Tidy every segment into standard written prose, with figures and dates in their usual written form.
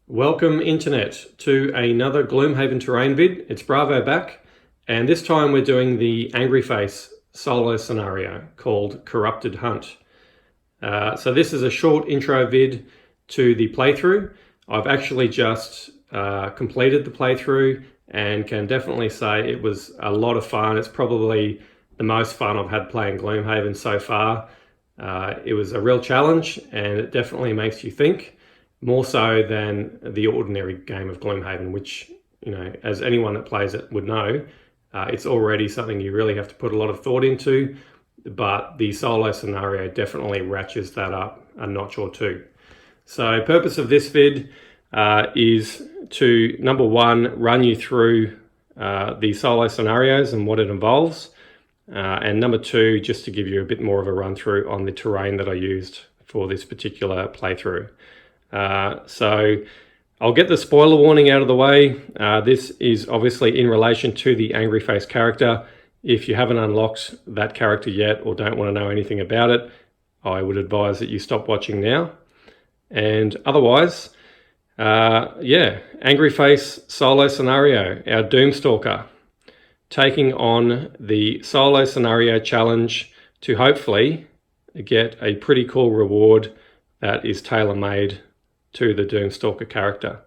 Welcome Internet to another Gloomhaven terrain vid. It's Bravo back, and this time we're doing the Angry Face solo scenario called Corrupted Hunt. So this is a short intro vid to the playthrough. I've actually just completed the playthrough and can definitely say it was a lot of fun. It's probably the most fun I've had playing Gloomhaven so far. It was a real challenge and it definitely makes you think, more so than the ordinary game of Gloomhaven, which, you know, as anyone that plays it would know, it's already something you really have to put a lot of thought into, but the solo scenario definitely ratchets that up a notch or two. So purpose of this vid is to, number one, run you through the solo scenarios and what it involves, and number two, just to give you a bit more of a run through on the terrain that I used for this particular playthrough. So I'll get the spoiler warning out of the way. This is obviously in relation to the Angry Face character. If you haven't unlocked that character yet or don't want to know anything about it, I would advise that you stop watching now. And otherwise, Angry Face solo scenario, our Doomstalker, taking on the solo scenario challenge to hopefully get a pretty cool reward that is tailor-made to the Doomstalker character.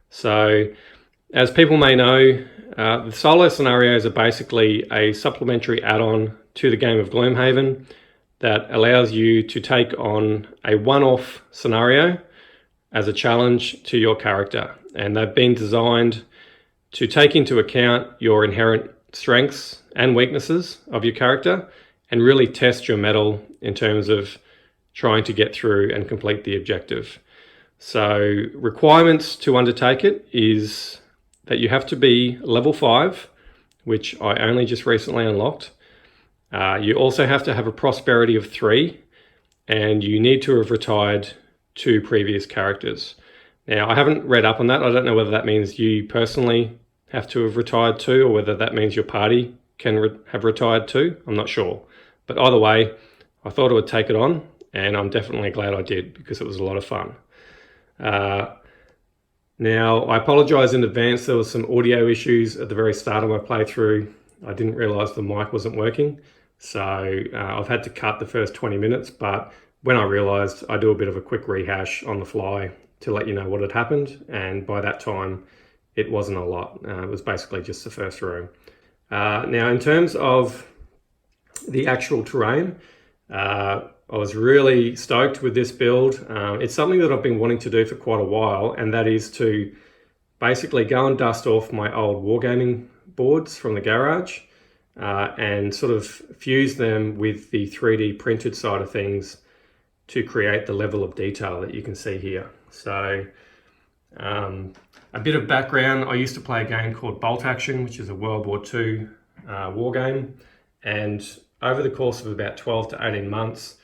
So, as people may know, the solo scenarios are basically a supplementary add-on to the game of Gloomhaven that allows you to take on a one-off scenario as a challenge to your character. And they've been designed to take into account your inherent strengths and weaknesses of your character and really test your mettle in terms of trying to get through and complete the objective. So requirements to undertake it is that you have to be level 5, which I only just recently unlocked. You also have to have a prosperity of 3, and you need to have retired 2 previous characters. Now, I haven't read up on that. I don't know whether that means you personally have to have retired 2 or whether that means your party can have retired 2. I'm not sure. But either way, I thought I would take it on, and I'm definitely glad I did because it was a lot of fun. Now, I apologize in advance. There was some audio issues at the very start of my playthrough. I didn't realize the mic wasn't working. So I've had to cut the first 20 minutes, but when I realized, I do a bit of a quick rehash on the fly to let you know what had happened. And by that time, it wasn't a lot. It was basically just the first room. Now, in terms of the actual terrain, I was really stoked with this build. It's something that I've been wanting to do for quite a while, and that is to basically go and dust off my old wargaming boards from the garage and sort of fuse them with the 3D printed side of things to create the level of detail that you can see here. So a bit of background, I used to play a game called Bolt Action, which is a World War II war game, and over the course of about 12 to 18 months,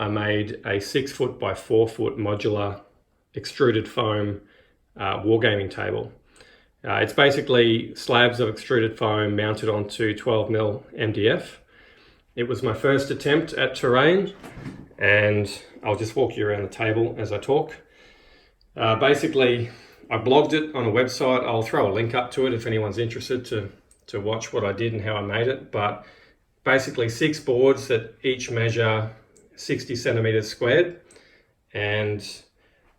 I made a 6 foot by 4 foot modular extruded foam wargaming table. It's basically slabs of extruded foam mounted onto 12mm MDF. It was my first attempt at terrain, and I'll just walk you around the table as I talk. Basically, I blogged it on a website. I'll throw a link up to it if anyone's interested to watch what I did and how I made it. But basically 6 boards that each measure 60 centimeters squared, and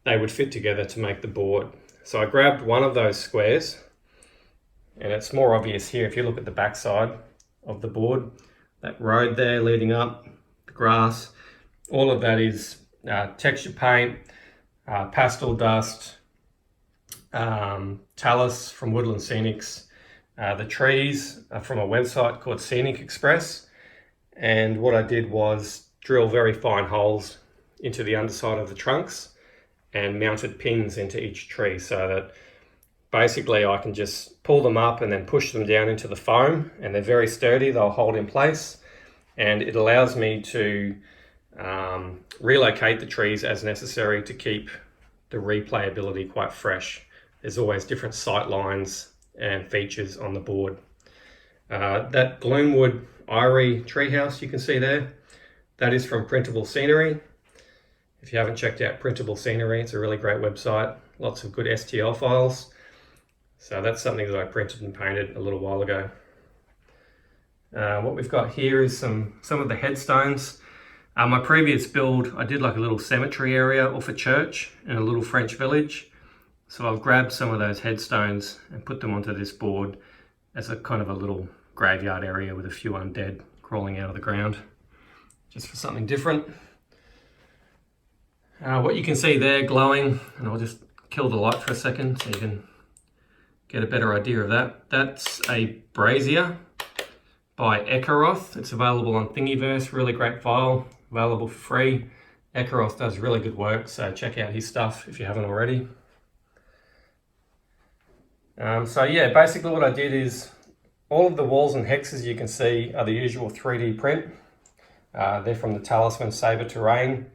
they would fit together to make the board. So I grabbed one of those squares, and it's more obvious here if you look at the back side of the board, that road there leading up, the grass, all of that is texture paint, pastel dust, talus from Woodland Scenics. The trees are from a website called Scenic Express, and what I did was drill very fine holes into the underside of the trunks and mounted pins into each tree so that basically I can just pull them up and then push them down into the foam, and they're very sturdy. They'll hold in place, and it allows me to relocate the trees as necessary to keep the replayability quite fresh. There's always different sight lines and features on the board. That Gloomwood Eyrie treehouse you can see there, that is from Printable Scenery. If you haven't checked out Printable Scenery, it's a really great website. lots of good STL files. So that's something that I printed and painted a little while ago. What we've got here is some of the headstones. My previous build, I did like a little cemetery area off a church in a little French village. So I've grabbed some of those headstones and put them onto this board as a kind of a little graveyard area with a few undead crawling out of the ground, just for something different. What you can see there glowing, and I'll just kill the light for a second so you can get a better idea of that. That's a brazier by Ekaroth. It's available on Thingiverse, really great file, available for free. Ekaroth does really good work, so check out his stuff if you haven't already. So yeah, basically what I did is all of the walls and hexes you can see are the usual 3D print. They're from the Talisman Saber Terrain.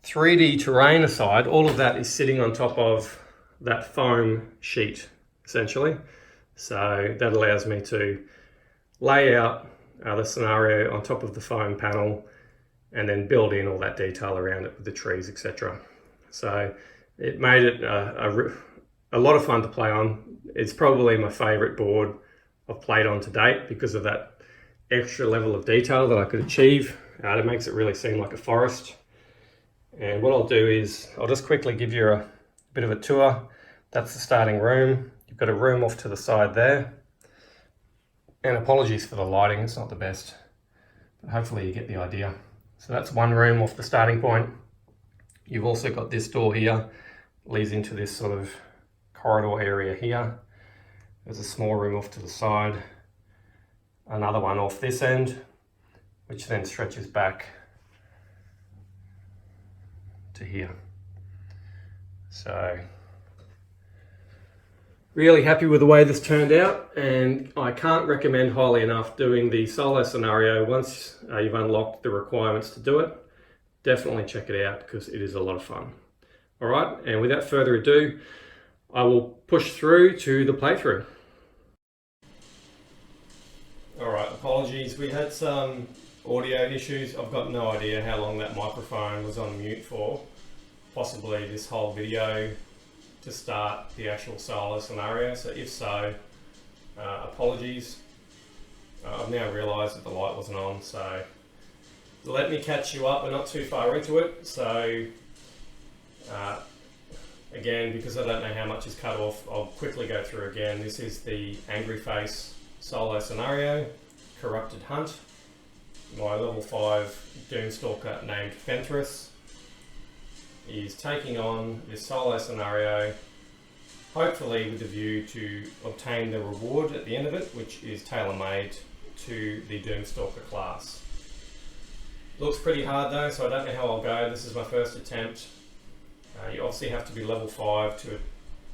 3D terrain aside, all of that is sitting on top of that foam sheet, essentially. So that allows me to lay out the scenario on top of the foam panel and then build in all that detail around it with the trees, etc. So it made it a lot of fun to play on. It's probably my favorite board I've played on to date because of that extra level of detail that I could achieve. It makes it really seem like a forest. And what I'll do is I'll just quickly give you a bit of a tour. That's the starting room. You've got a room off to the side there. And apologies for the lighting, it's not the best, but hopefully you get the idea. So that's one room off the starting point. You've also got this door here, leads into this sort of corridor area here. There's a small room off to the side. Another one off this end, which then stretches back to here. So really happy with the way this turned out, and I can't recommend highly enough doing the solo scenario once you've unlocked the requirements to do it. Definitely check it out because it is a lot of fun. All right, and without further ado, I will push through to the playthrough. All right, apologies. We had some audio issues. I've got no idea how long that microphone was on mute for. Possibly this whole video to start the actual solo scenario. So if so, apologies. I've now realised that the light wasn't on, so let me catch you up. We're not too far into it. So again, because I don't know how much is cut off, I'll quickly go through again. This is the Angry Face solo scenario, Corrupted Hunt. My level 5 Doomstalker named Fenthrys is taking on this solo scenario, hopefully with the view to obtain the reward at the end of it, which is tailor-made to the Doomstalker class. Looks pretty hard though, so I don't know how I'll go. This is my first attempt. You obviously have to be level 5 to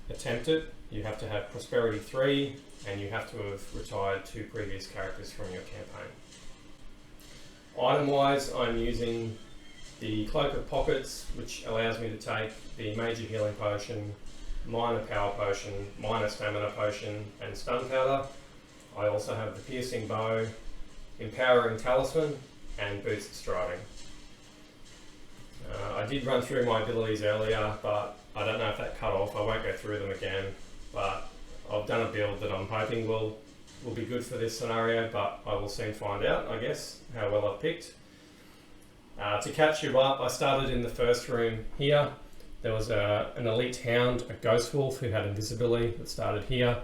attempt it. You have to have Prosperity 3, and you have to have retired 2 previous characters from your campaign. Item-wise, I'm using the Cloak of Pockets, which allows me to take the Major Healing Potion, Minor Power Potion, Minor Stamina Potion, and Stun Powder. I also have the Piercing Bow, Empowering Talisman, and Boots of Striding. I did run through my abilities earlier, but I don't know if that cut off. I won't go through them again, but I've done a build that I'm hoping will be good for this scenario, but I will soon find out, I guess, how well I've picked. To catch you up, I started in the first room here. There was an elite hound, a ghost wolf who had invisibility that started here.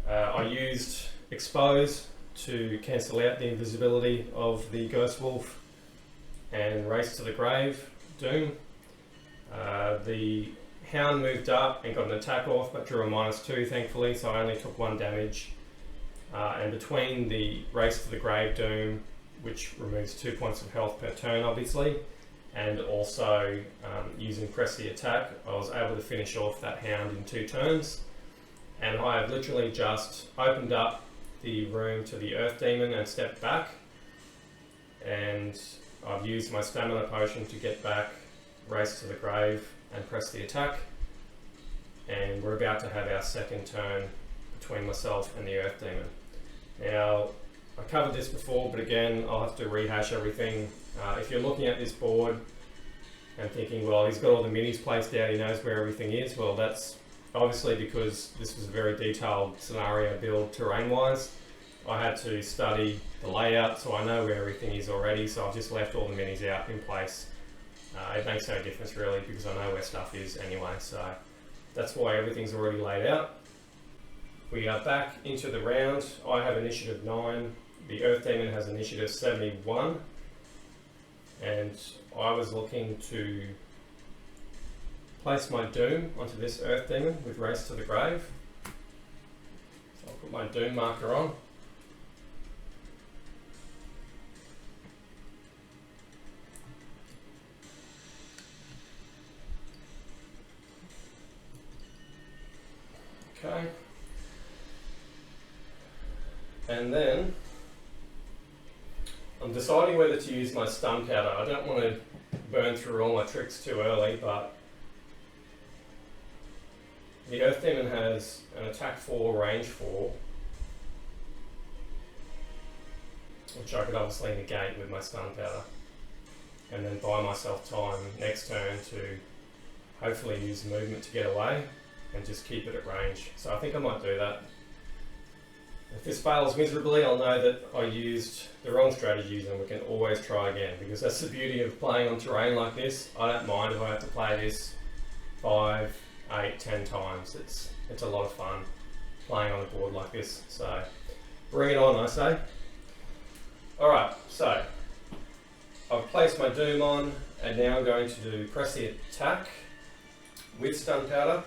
I used Expose to cancel out the invisibility of the ghost wolf and Race to the Grave, Doom. The hound moved up and got an attack off, but drew a -2 thankfully, so I only took 1 damage. And between the Race to the Grave, Doom, which removes 2 points of health per turn obviously, and also using Press the Attack, I was able to finish off that hound in 2 turns. And I have literally just opened up the room to the Earth Demon and stepped back, and I've used my Stamina Potion to get back, Race to the Grave, and Press the Attack. And we're about to have our second turn between myself and the Earth Demon. Now, I covered this before, but again, I'll have to rehash everything. If you're looking at this board, and thinking, well, he's got all the minis placed out, he knows where everything is. Well, that's obviously because this was a very detailed scenario build terrain-wise. I had to study the layout, so I know where everything is already, so I've just left all the minis out in place. It makes no difference really, because I know where stuff is anyway, so that's why everything's already laid out. We are back into the round. I have initiative 9, the Earth Demon has initiative 71, and I was looking to place my Doom onto this Earth Demon with Race to the Grave. So I'll put my Doom marker on. Okay. And then I'm deciding whether to use my stun powder. I don't want to burn through all my tricks too early, but the Earth Demon has an attack 4, range 4, which I could obviously negate with my stun powder, and then buy myself time next turn to hopefully use movement to get away and just keep it at range. So I think I might do that. If this fails miserably, I'll know that I used the wrong strategies and we can always try again, because that's the beauty of playing on terrain like this. I don't mind if I have to play this 5, 8, 10 times. It's a lot of fun playing on a board like this. So bring it on, I say. Alright, so I've placed my Doom on, and now I'm going to press the attack with stun powder.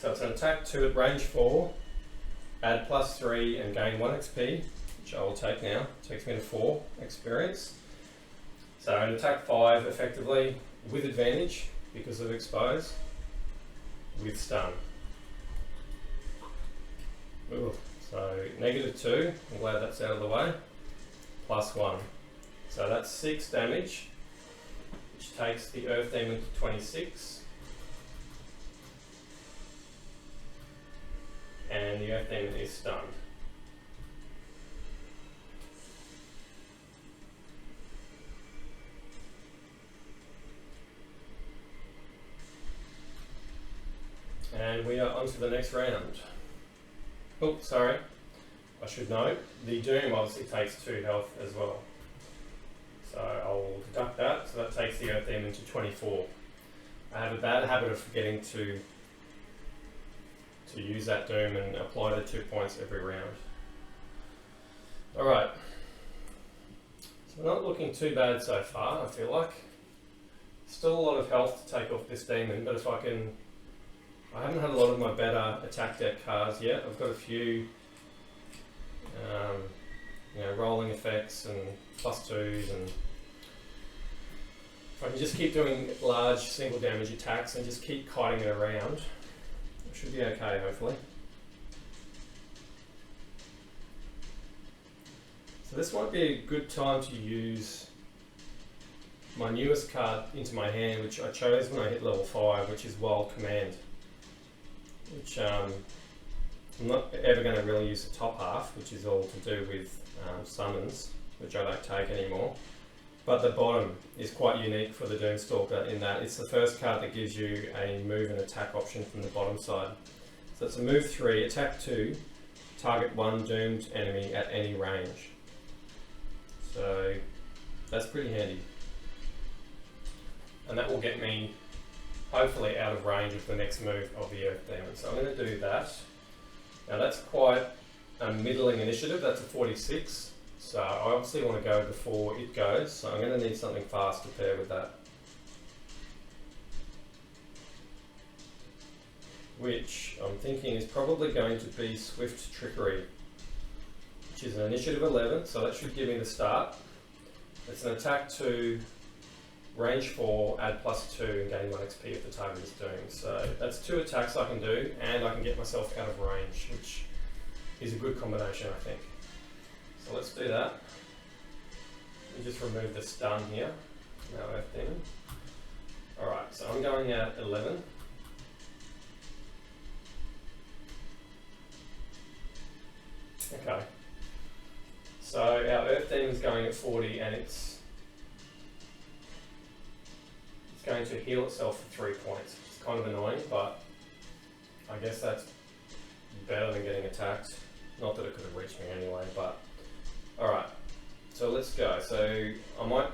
So it's an attack 2 at range 4, add +3 and gain 1 XP, which I will take now. Takes me to 4 experience. So an attack 5 effectively with advantage because of expose, with stun. Ooh, so -2, I'm glad that's out of the way, +1. So that's 6 damage, which takes the Earth Demon to 26. And the Earth Demon is stunned. And we are on to the next round. Oh, sorry. I should note, the Doom obviously takes 2 health as well. So I'll deduct that, so that takes the Earth Demon to 24. I have a bad habit of forgetting to use that Doom and apply the 2 points every round. Alright, so not looking too bad so far, I feel like. Still a lot of health to take off this demon, but if I can... I haven't had a lot of my better attack deck cards yet. I've got a few rolling effects and +2s, and if I can just keep doing large single damage attacks and just keep kiting it around, should be okay, hopefully. So this might be a good time to use my newest card into my hand, which I chose when I hit level 5, which is Wild Command, which I'm not ever going to really use the top half, which is all to do with summons, which I don't take anymore. But the bottom is quite unique for the Doomstalker in that it's the first card that gives you a move and attack option from the bottom side. So it's a move 3, attack 2, target 1 doomed enemy at any range. So that's pretty handy. And that will get me hopefully out of range of the next move of the Earth Demon. So I'm going to do that. Now that's quite a middling initiative, that's a 46. So I obviously want to go before it goes, so I'm going to need something fast to pair with that. Which I'm thinking is probably going to be Swift Trickery, which is an initiative 11, so that should give me the start. It's an attack 2, range 4, add +2 and gain 1 XP if the target is doomed. So that's 2 attacks I can do, and I can get myself out of range, which is a good combination, I think. So let's do that. Let me just remove the stun here. Now Earth Demon. Alright, so I'm going at 11. Okay. So our Earth Demon's going at 40, and it's going to heal itself for 3 points. It's kind of annoying, but I guess that's better than getting attacked. Not that it could have reached me anyway, but alright. So let's go. So I'll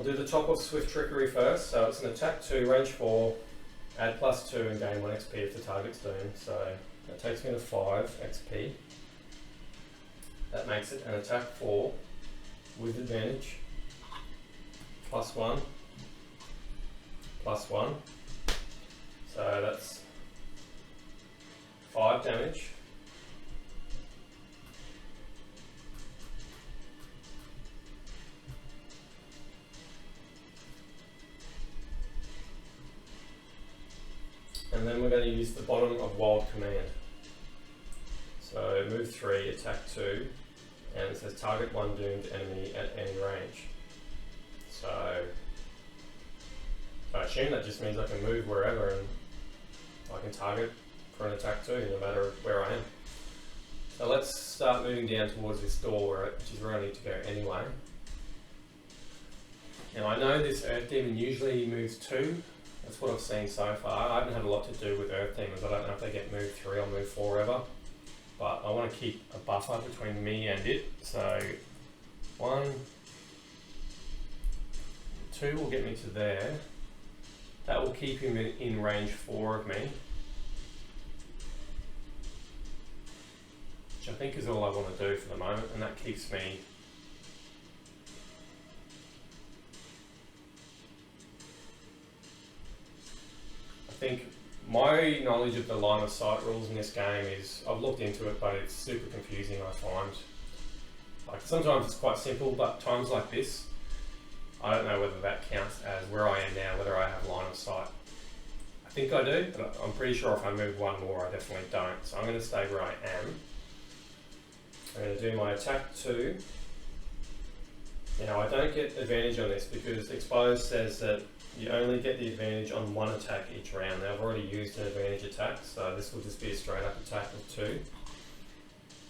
do the top of Swift Trickery first. So it's an attack 2, range 4, add +2 and gain 1 XP if the target's doomed. So that takes me to 5 XP. That makes it an attack 4 with advantage. +1, +1. So that's 5 damage. And then we're going to use the bottom of Wild Command. So move 3, attack 2, and it says target 1 doomed enemy at any range. So I assume that just means I can move wherever and I can target for an attack 2 no matter where I am. So let's start moving down towards this door, which is where I need to go anyway. Now I know this Earth Demon usually moves 2. That's what I've seen so far. I haven't had a lot to do with Earth Demons. I don't know if they get moved 3 or moved 4 ever. But I want to keep a buffer between me and it. So 1, 2 will get me to there. That will keep him in range 4 of me. Which I think is all I want to do for the moment, and that keeps me I think my knowledge of the line of sight rules in this game is, I've looked into it, but it's super confusing, I find. Like sometimes it's quite simple, but times like this, I don't know whether that counts as where I am now, whether I have line of sight. I think I do, but I'm pretty sure if I move 1 more, I definitely don't. So I'm going to stay where I am. I'm going to do my attack 2. Now I don't get advantage on this because Exposed says that you only get the advantage on 1 attack each round. Now I've already used an advantage attack, so this will just be a straight up attack of 2.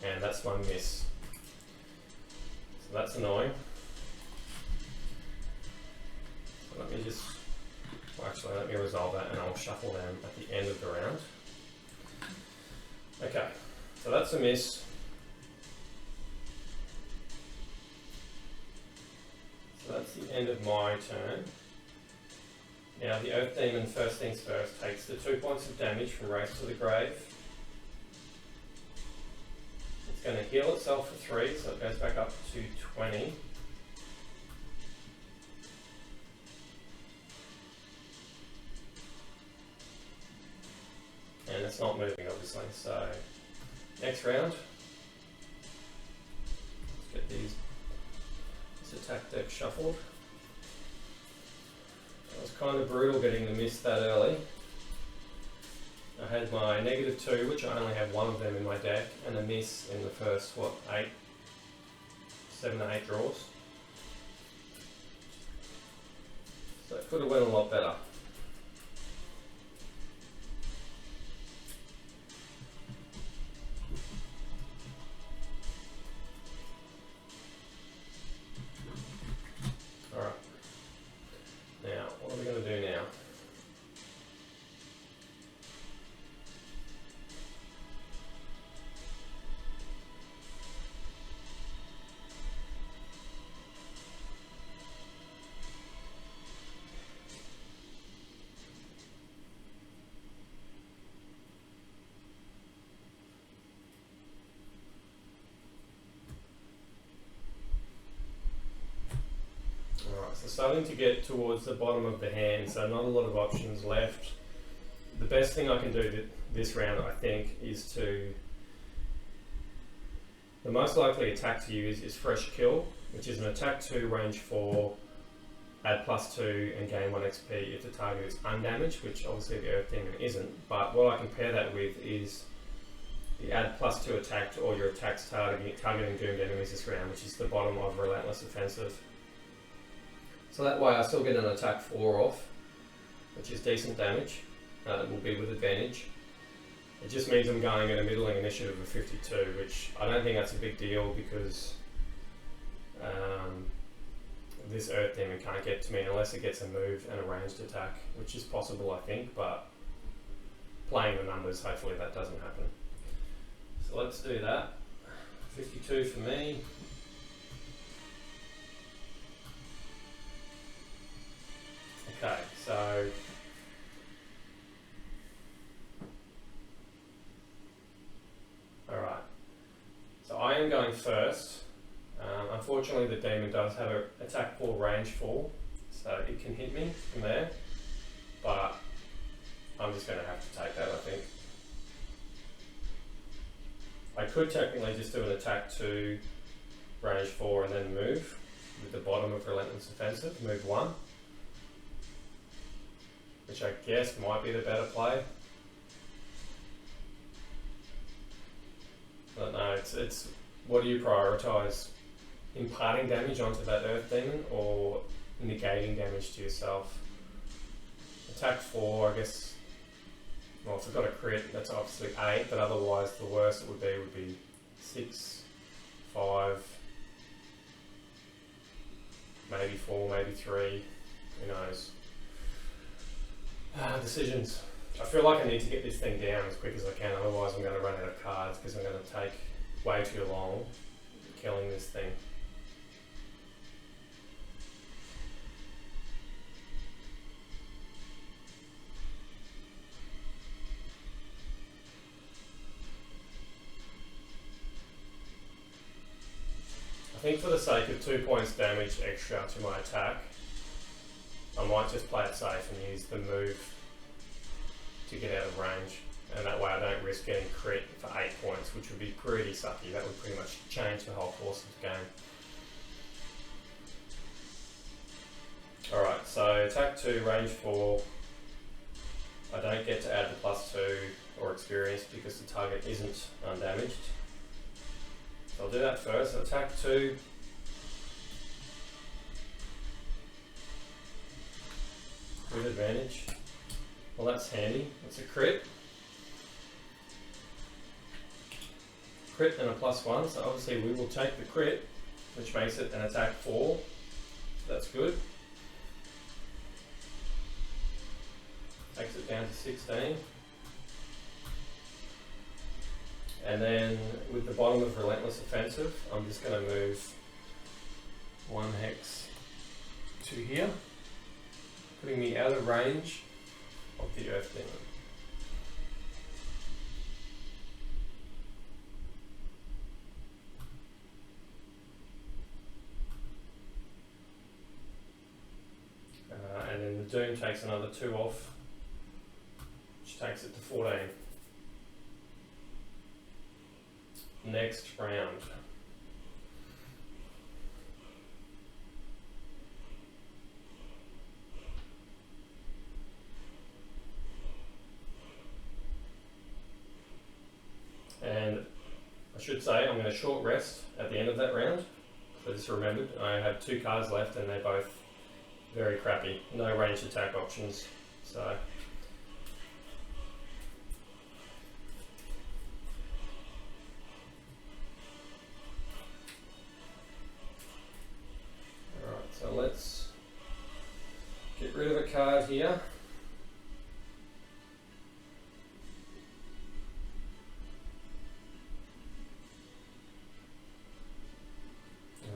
And that's my miss. So that's annoying. So let me just, well, actually let me resolve that and I'll shuffle them at the end of the round. Okay, so that's a miss. So that's the end of my turn. Now the Earth Demon, first things first, takes the 2 points of damage from Race to the Grave. It's going to heal itself for 3, so it goes back up to 20. And it's not moving obviously, so next round, let's get this attack deck shuffled. It was kind of brutal getting the miss that early. I had my -2, which I only have 1 of them in my deck, and a miss in the first, 7 to 8 draws. So it could have went a lot better. Alright. Now, what are we going to do now? So starting to get towards the bottom of the hand, so not a lot of options left. The best thing I can do this round, I think, is the most likely attack to use is Fresh Kill, which is an attack 2, range 4, add +2 and gain 1 XP if the target is undamaged, which obviously the Earth Demon isn't. But what I can pair that with is the add +2 attack to all your attacks targeting doomed enemies this round, which is the bottom of Relentless Offensive. So that way I still get an attack 4 off, which is decent damage. It will be with advantage. It just means I'm going at a middling initiative of 52, which I don't think that's a big deal because this Earth Demon can't get to me unless it gets a move and a ranged attack, which is possible, I think, but playing the numbers, hopefully that doesn't happen. So let's do that. 52 for me. Okay, so alright. So I am going first. Unfortunately, the demon does have an attack 4, range 4, so it can hit me from there, but I'm just going to have to take that, I think. I could technically just do an attack 2, range 4, and then move with the bottom of Relentless Offensive, move 1, which I guess might be the better play. I don't know, it's what do you prioritise? Imparting damage onto that Earth Demon or negating damage to yourself? Attack 4, I guess, well, if I've got a crit, that's obviously 8, but otherwise the worst it would be 6, 5, maybe 4, maybe 3, who knows. Decisions. I feel like I need to get this thing down as quick as I can, otherwise I'm going to run out of cards because I'm going to take way too long killing this thing. I think for the sake of 2 points damage extra to my attack, I might just play it safe and use the move to get out of range, and that way I don't risk getting crit for 8 points, which would be pretty sucky. That would pretty much change the whole course of the game. Alright, so attack 2, range 4. I don't get to add the +2 or experience because the target isn't undamaged. So I'll do that first. So attack 2. With advantage. Well, that's handy. That's a crit. Crit and a +1, so obviously we will take the crit, which makes it an attack 4. So that's good. Takes it down to 16. And then with the bottom of Relentless Offensive, I'm just going to move 1 hex to here, putting me out of range of the Earth Demon. And then the Doom takes another 2 off, which takes it to 14. Next round. And I should say I'm going to short rest at the end of that round. I just remembered I have 2 cards left and they're both very crappy. No ranged attack options. So so let's get rid of a card here.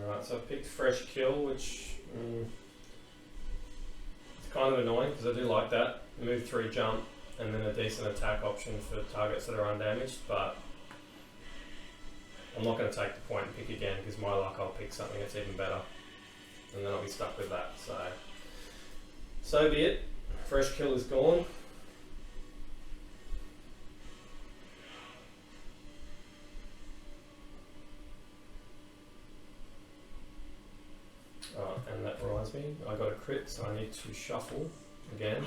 Alright, so I've picked Fresh Kill, which it's kind of annoying because I do like that. Move 3 jump and then a decent attack option for targets that are undamaged, but I'm not going to take the point and pick again because my luck I'll pick something that's even better. And then I'll be stuck with that, so be it. Fresh Kill is gone. And that reminds me, I got a crit, so I need to shuffle again.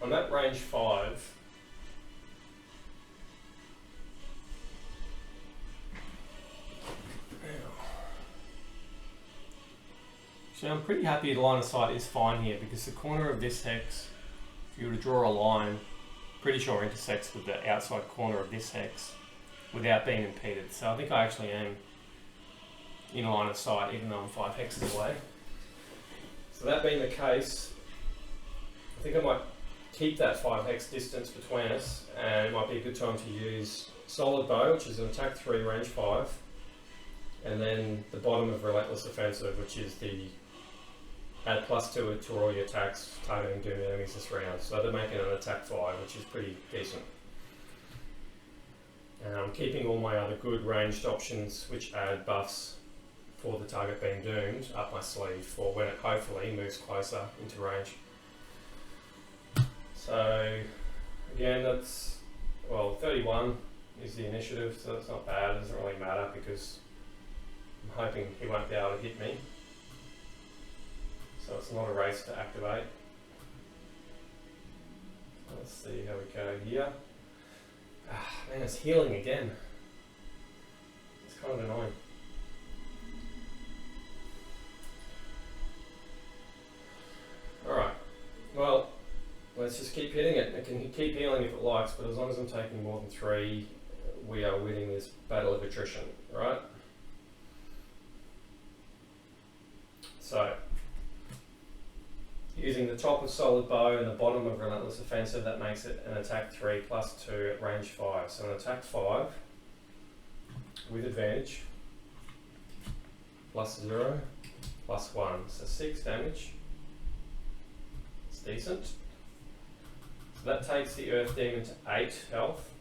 I'm at range 5. So I'm pretty happy the line of sight is fine here because the corner of this hex, if you were to draw a line, pretty sure intersects with the outside corner of this hex without being impeded. So I think I actually am in line of sight even though I'm 5 hexes away. So that being the case, I think I might keep that 5 hex distance between us, and it might be a good time to use solid bow, which is an attack 3 range 5, and then the bottom of relentless offensive, which is the add +2 to all your attacks targeting doomed enemies this round. So they're making an attack 5, which is pretty decent. And I'm keeping all my other good ranged options which add buffs for the target being doomed up my sleeve for when it hopefully moves closer into range. So again, that's, well, 31 is the initiative, so that's not bad. It doesn't really matter because I'm hoping he won't be able to hit me. So it's not a race to activate. Let's see how we go here. Man, it's healing again. It's kind of annoying. Alright, well, let's just keep hitting it. It can keep healing if it likes, but as long as I'm taking more than 3, we are winning this battle of attrition, right? So, using the top of solid bow and the bottom of relentless offensive, that makes it an attack 3 +2 at range 5. So an attack 5 with advantage, +0, +1. So 6 damage. It's decent. So that takes the Earth Demon to 8 health.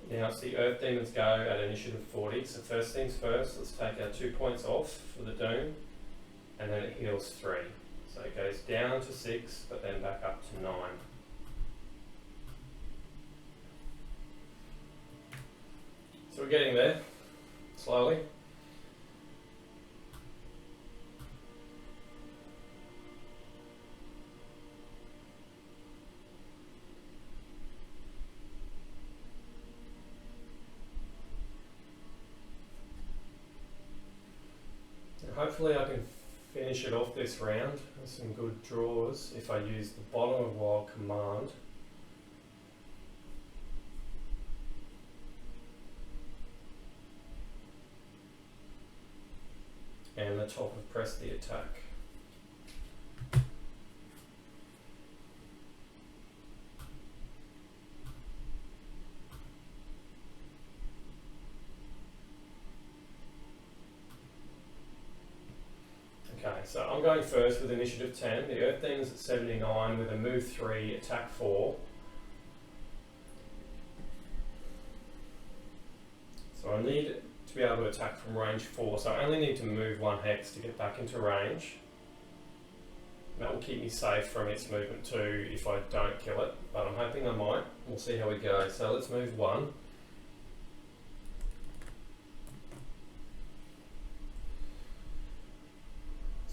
Now it's the Earth Demons go at initiative 40, so first things first, let's take our 2 points off for the Doom, and then it heals 3. So it goes down to 6, but then back up to 9. So we're getting there, slowly. Hopefully I can finish it off this round with some good draws if I use the bottom of Wild Command. And the top of Press the Attack. Okay, so I'm going first with initiative 10. The Earth Demon's at 79 with a move 3, attack 4. So I need to be able to attack from range 4, so I only need to move 1 hex to get back into range. That will keep me safe from its movement 2 if I don't kill it, but I'm hoping I might. We'll see how we go. So let's move 1.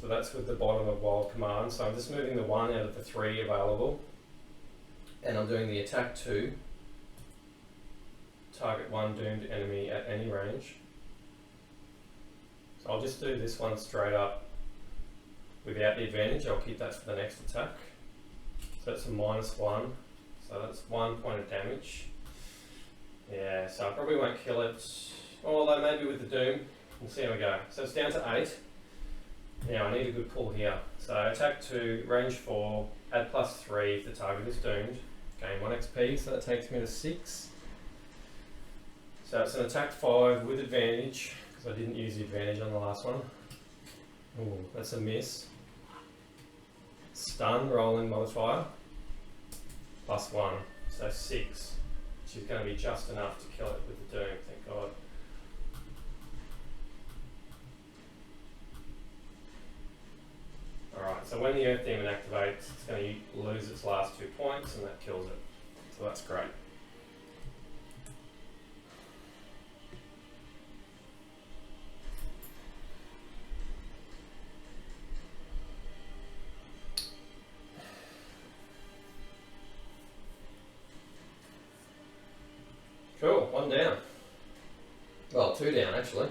So that's with the bottom of Wild Command. So I'm just moving the 1 out of the 3 available. And I'm doing the attack 2. Target 1 doomed enemy at any range. So I'll just do this one straight up without the advantage. I'll keep that for the next attack. So that's a -1. So that's 1 point of damage. Yeah, so I probably won't kill it. Although maybe with the Doom. We'll see how we go. So it's down to 8. Now I need a good pull here. So attack 2, range 4, add +3 if the target is doomed. Gain 1 XP, so that takes me to 6. So it's an attack 5 with advantage, because I didn't use the advantage on the last one. Ooh, that's a miss. Stun, rolling modifier, +1, so 6, which is going to be just enough to kill it with the Doom, thank God. Alright, so when the Earth Demon activates, it's going to lose its last 2 points and that kills it. So that's great. Well, 2 down actually.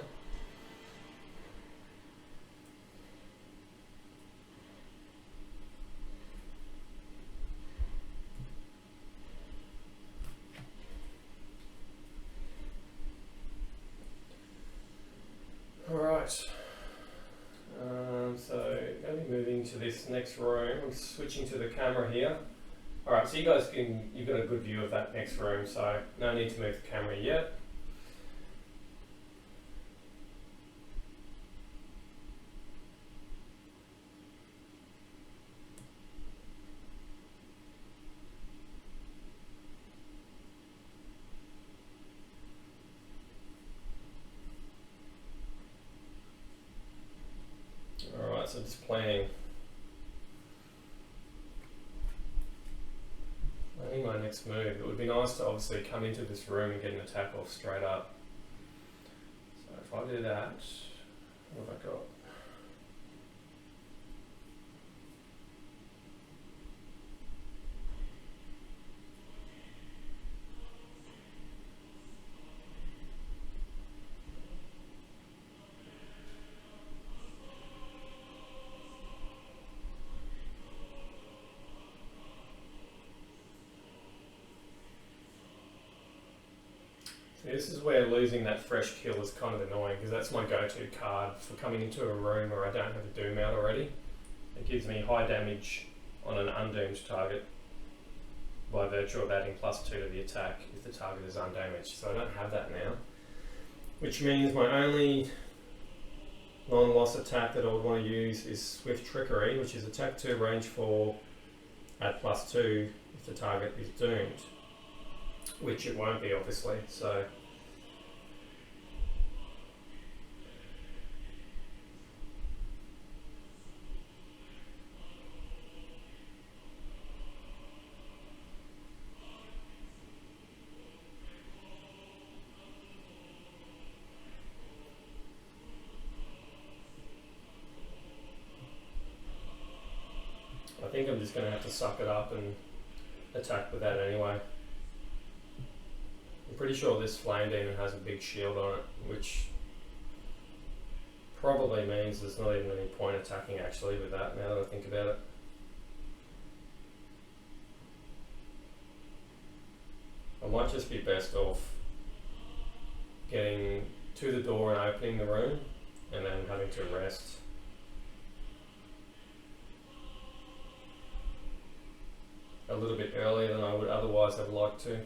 Alright, so going to be moving to this next room. I'm switching to the camera here. Alright, so you've got a good view of that next room, so no need to move the camera yet. Alright, so just planning my next move. It would be nice to obviously come into this room and get an attack off straight up. So if I do that, what have I got? This is where losing that fresh kill is kind of annoying, because that's my go-to card for coming into a room where I don't have a Doom out already. It gives me high damage on an undoomed target by virtue of adding +2 to the attack if the target is undamaged. So I don't have that now, which means my only non-loss attack that I would want to use is Swift Trickery, which is attack 2, range 4, at +2 if the target is doomed. Which it won't be, obviously, so I think I'm just going to have to suck it up and attack with that anyway. I'm pretty sure this Flame Demon has a big shield on it, which probably means there's not even any point attacking actually with that, now that I think about it. I might just be best off getting to the door and opening the room and then having to rest. A little bit earlier than I would otherwise have liked to.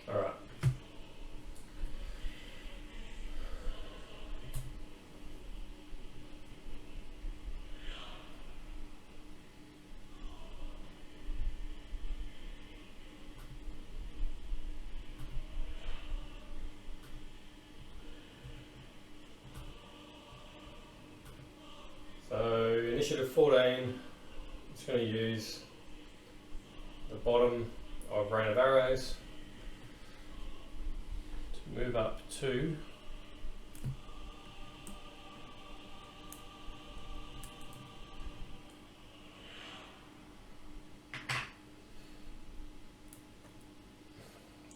Alright. So initiative 14, it's going to use the bottom of Rain of Arrows to move up 2.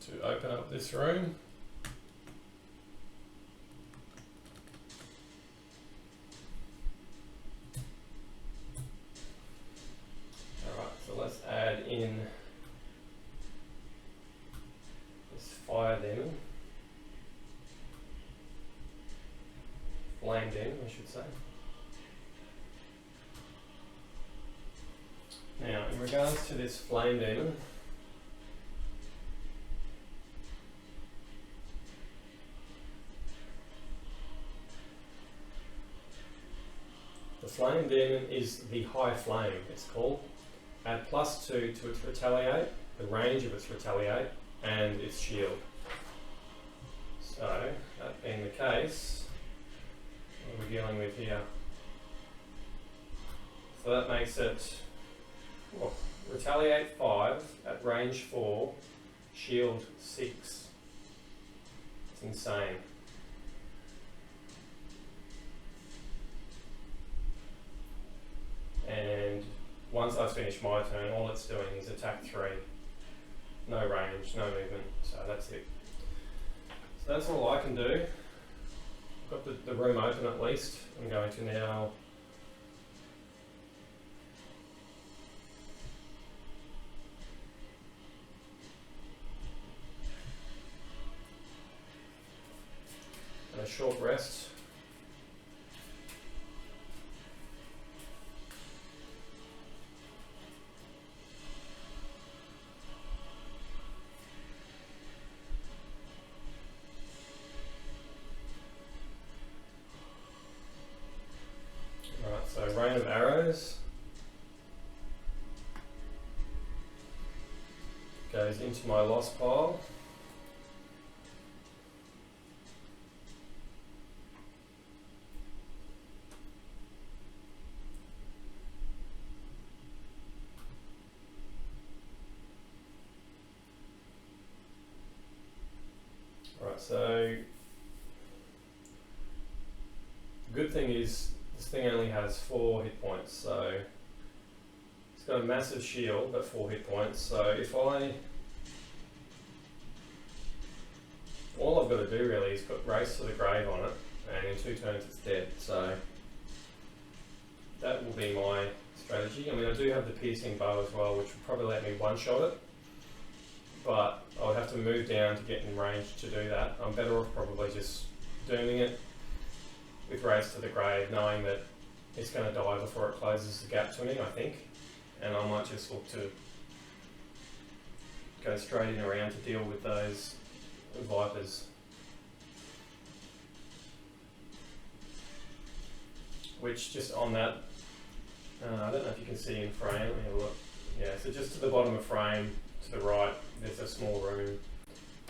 To open up this room. Let's add in this Fire Demon, Flame Demon I should say. Now in regards to this Flame Demon, the Flame Demon is the High Flame, it's called. Add +2 to its Retaliate, the range of its Retaliate, and its shield. So, that being the case, what are we dealing with here? So that makes it, well, retaliate 5 at range 4, shield 6. It's insane. And once I finish my turn, all it's doing is attack 3. No range, no movement, so that's it. So that's all I can do. I've got the room open at least. I'm going to now a short rest. Right, so rain of arrows goes into my loss pile. Right, so the good thing is this thing only has 4 hit points, so it's got a massive shield but 4 hit points. So if all I've got to do really is put Race to the Grave on it, and in 2 turns it's dead. So that will be my strategy. I mean, I do have the piercing bow as well, which would probably let me one-shot it, but I would have to move down to get in range to do that. I'm better off probably just dooming it with Race to the Grave, knowing that it's going to die before it closes the gap to me, I think. And I might just look to go straight in around to deal with those Vipers. Which, just on that, I don't know if you can see in frame, let me have a look. Yeah, so just to the bottom of frame, to the right, there's a small room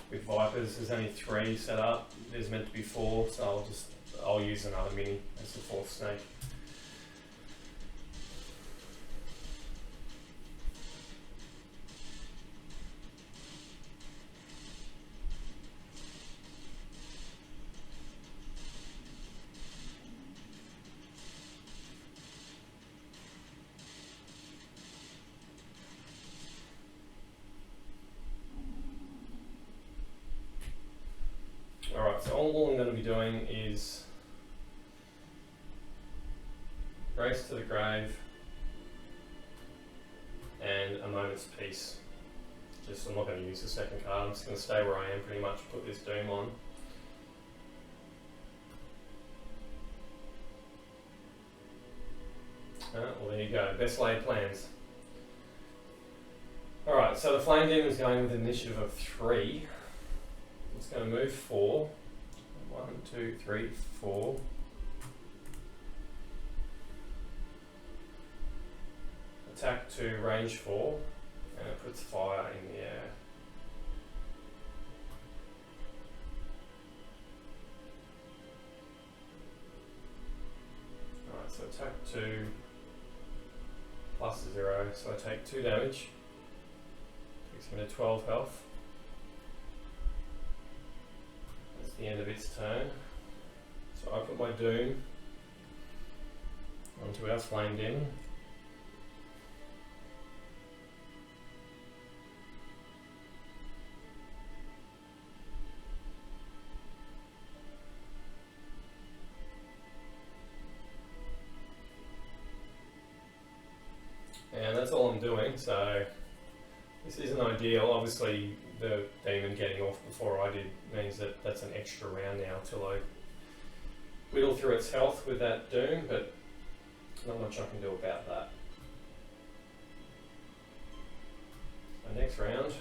with Vipers. There's only 3 set up, there's meant to be 4, so I'll use another mini as the 4th snake. Alright, so all I'm going to be doing is Race to the Grave and a Moment's Peace. I'm not going to use the second card, I'm just going to stay where I am pretty much, put this Doom on. Well, there you go, best laid plans. Alright, so the Flame Demon is going with an initiative of 3. It's going to move 4. 1, 2, 3, 4. Attack to range 4, and it puts fire in the air. Alright, so attack 2 plus 0, so I take 2 damage. Takes me to 12 health. That's the end of its turn. So I put my Doom onto our Flame Demon. And that's all I'm doing, so this isn't ideal. Obviously the demon getting off before I did means that that's an extra round now till I whittle through its health with that Doom, but not much I can do about that. So next round,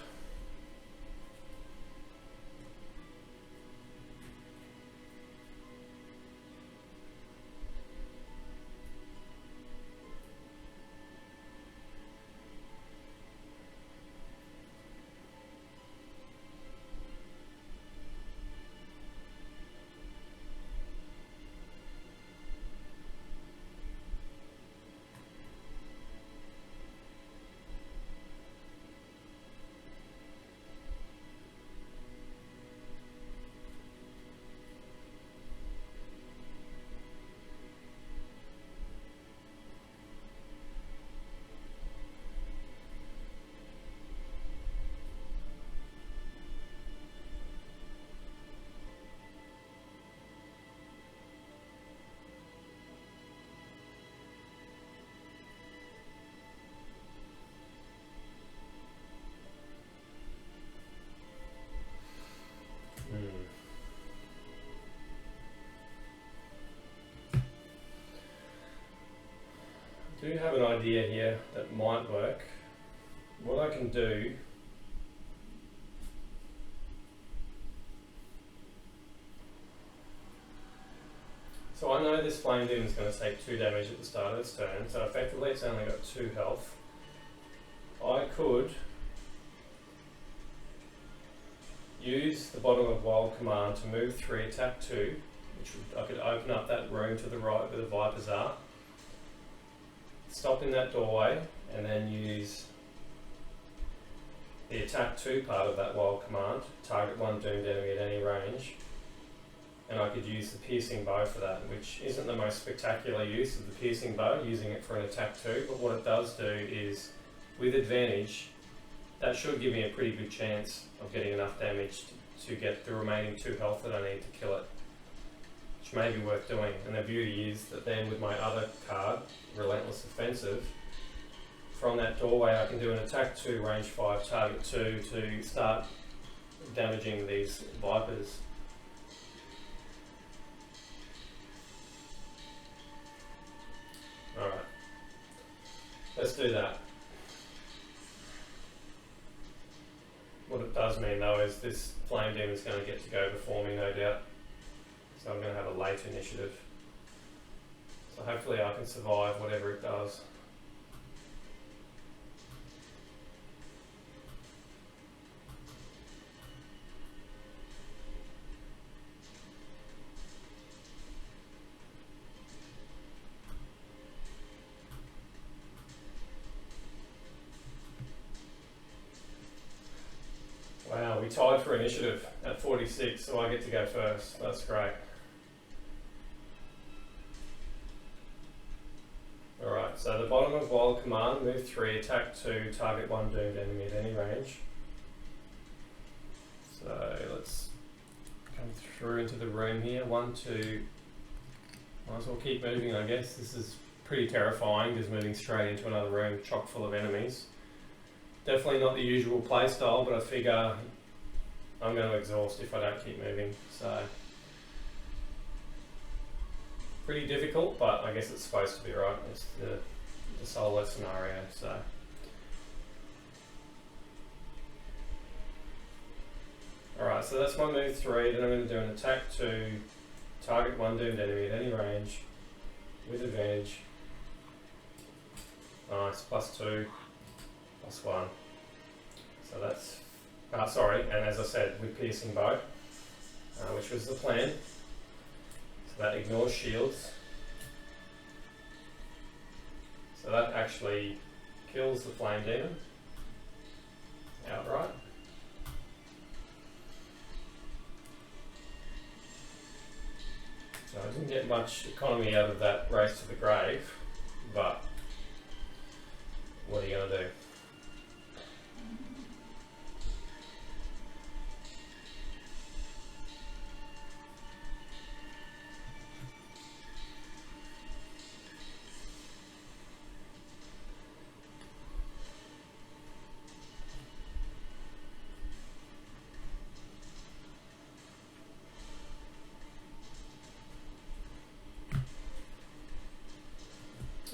I do have an idea here that might work. What I can do so I know this Flame Demon is going to take 2 damage at the start of its turn, so effectively it's only got 2 health. I could use the bottom of wild command to move 3, attack 2, which I could open up that room to the right where the Vipers are, stop in that doorway, and then use the attack 2 part of that wild command, target 1 doomed enemy at any range, and I could use the piercing bow for that, which isn't the most spectacular use of the piercing bow, using it for an attack 2, but what it does do is, with advantage, that should give me a pretty good chance of getting enough damage to get the remaining 2 health that I need to kill it, which may be worth doing. And the beauty is that then with my other card, Relentless Offensive, from that doorway I can do an attack 2, range 5, target 2 to start damaging these Vipers. Alright, let's do that. What it does mean though is this Flame Demon is going to get to go before me, no doubt. So I'm going to have a late initiative. So hopefully I can survive whatever it does. Wow, we tied for initiative at 46, so I get to go first. That's great. Alright, so the bottom of wild command, move 3, attack 2, target 1 doomed enemy at any range. So let's come through into the room here. 1, 2, might as well keep moving, I guess. This is pretty terrifying, just moving straight into another room chock full of enemies. Definitely not the usual playstyle, but I figure I'm going to exhaust if I don't keep moving. So pretty difficult, but I guess it's supposed to be, right? It's the solo scenario. So alright, so that's my move 3. Then I'm going to do an attack 2, target 1 doomed enemy at any range with advantage. Nice, +2. +1. So that's, sorry, and as I said, with piercing bow, which was the plan. So that ignores shields. So that actually kills the Flame Demon outright. So I didn't get much economy out of that race to the grave, but what are you going to do?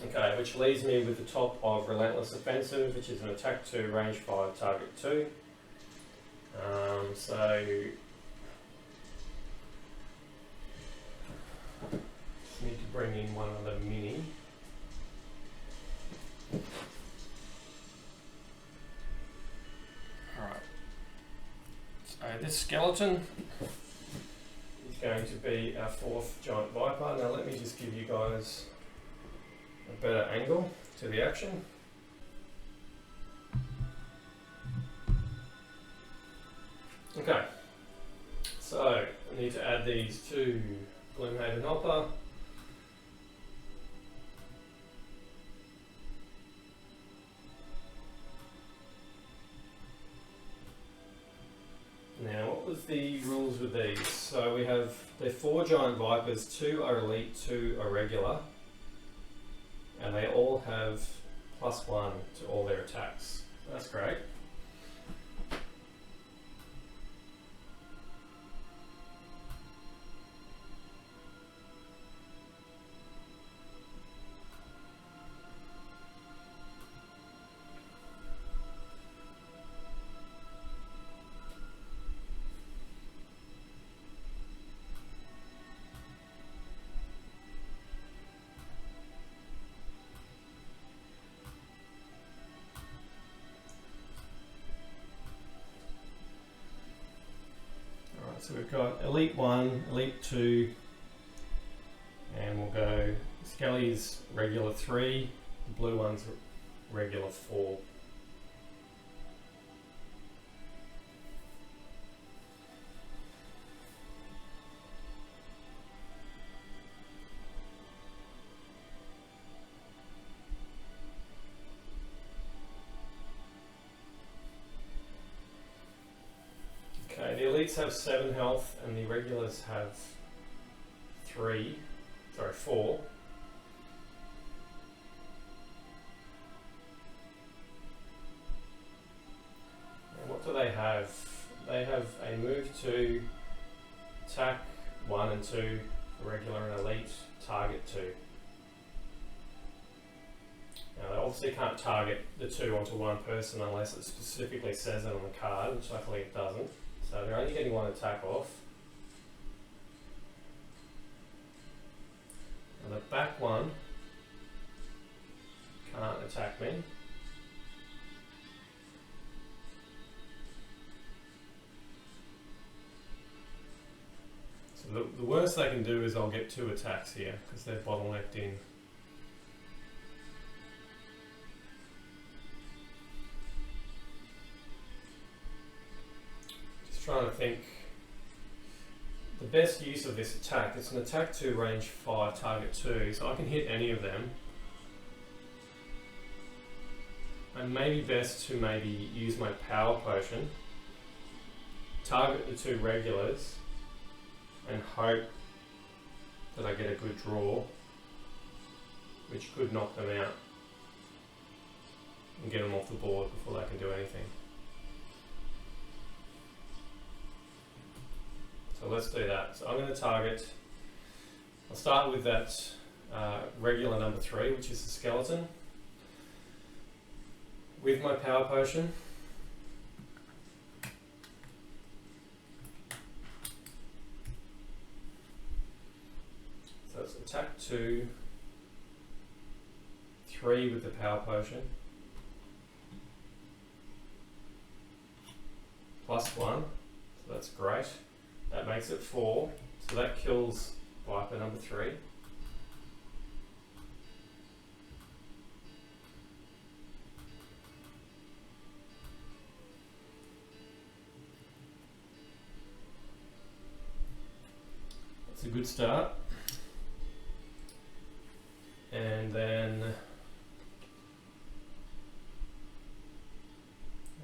Okay, which leaves me with the top of Relentless Offensive, which is an attack 2, range 5, target 2. So need to bring in one other mini. Alright, so this skeleton is going to be our 4th giant viper. Now let me just give you guys a better angle to the action. Okay, so I need to add these to Gloomhaven Hopper. Now, what was the rules with these? So we have, they're 4 giant vipers, 2 are elite, 2 are regular, and they all have +1 to all their attacks. That's great. Right, so we've got Elite 1, Elite 2, and we'll go Skelly's regular 3, the blue one's regular 4. Okay, the elites have 7 health and the regulars have 4. And what do they have? They have a move 2, attack 1 and 2, regular and elite, target 2. Now they obviously can't target the 2 onto one person unless it specifically says it on the card, which luckily it doesn't. So they're only getting 1 attack off. And the back one can't attack me. So the worst they can do is I'll get 2 attacks here because they're bottlenecked in. Trying to think the best use of this attack. It's an attack 2, range 5, target 2, so I can hit any of them. And maybe best to maybe use my power potion, target the 2 regulars, and hope that I get a good draw, which could knock them out and get them off the board before they can do anything. So let's do that. So I'm going to target, I'll start with that regular number 3, which is the skeleton. With my power potion, so it's attack 2, 3 with the power potion, +1, so that's great. That makes it 4, so that kills Viper number 3. That's a good start. And then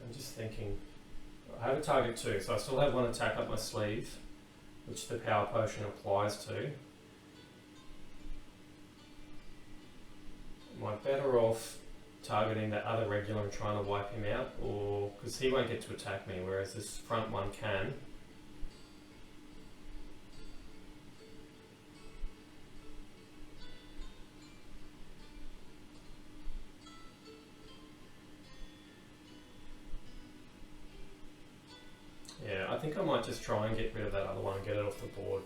I'm just thinking, I have a target 2, so I still have 1 attack up my sleeve, which the power potion applies to. Am I better off targeting that other regular and trying to wipe him out, or because he won't get to attack me, whereas this front one can? Yeah, I think I might just try and get rid of that other one and get it off the board.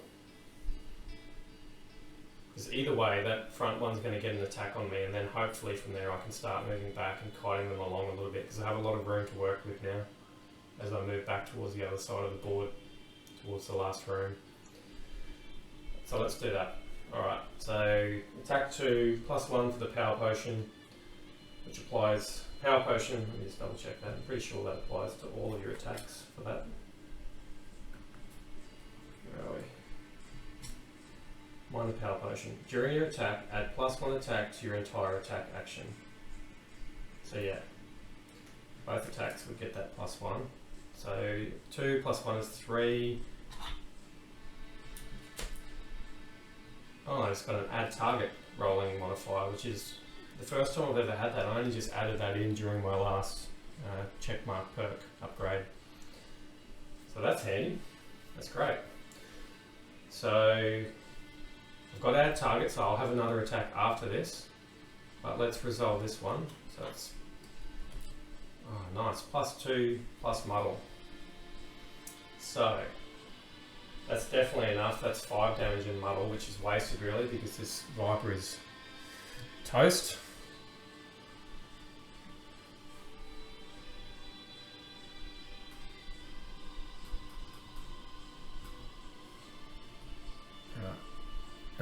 Because either way, that front one's going to get an attack on me, and then hopefully from there I can start moving back and kiting them along a little bit, because I have a lot of room to work with now as I move back towards the other side of the board, towards the last room. So let's do that. Alright, so attack 2, +1 for the power potion, which applies power potion. Let me just double check that. I'm pretty sure that applies to all of your attacks for that. Where are we? Minor power potion. During your attack, add +1 attack to your entire attack action. So yeah, both attacks would get that +1. So 2 +1 is 3. Oh, I just got an add target rolling modifier, which is the first time I've ever had that. I only just added that in during my last checkmark perk upgrade. So that's handy. That's great. So I've got to add target, so I'll have another attack after this. But let's resolve this one. So it's nice, +2 plus muddle. So that's definitely enough. That's 5 damage in muddle, which is wasted really because this Viper is toast.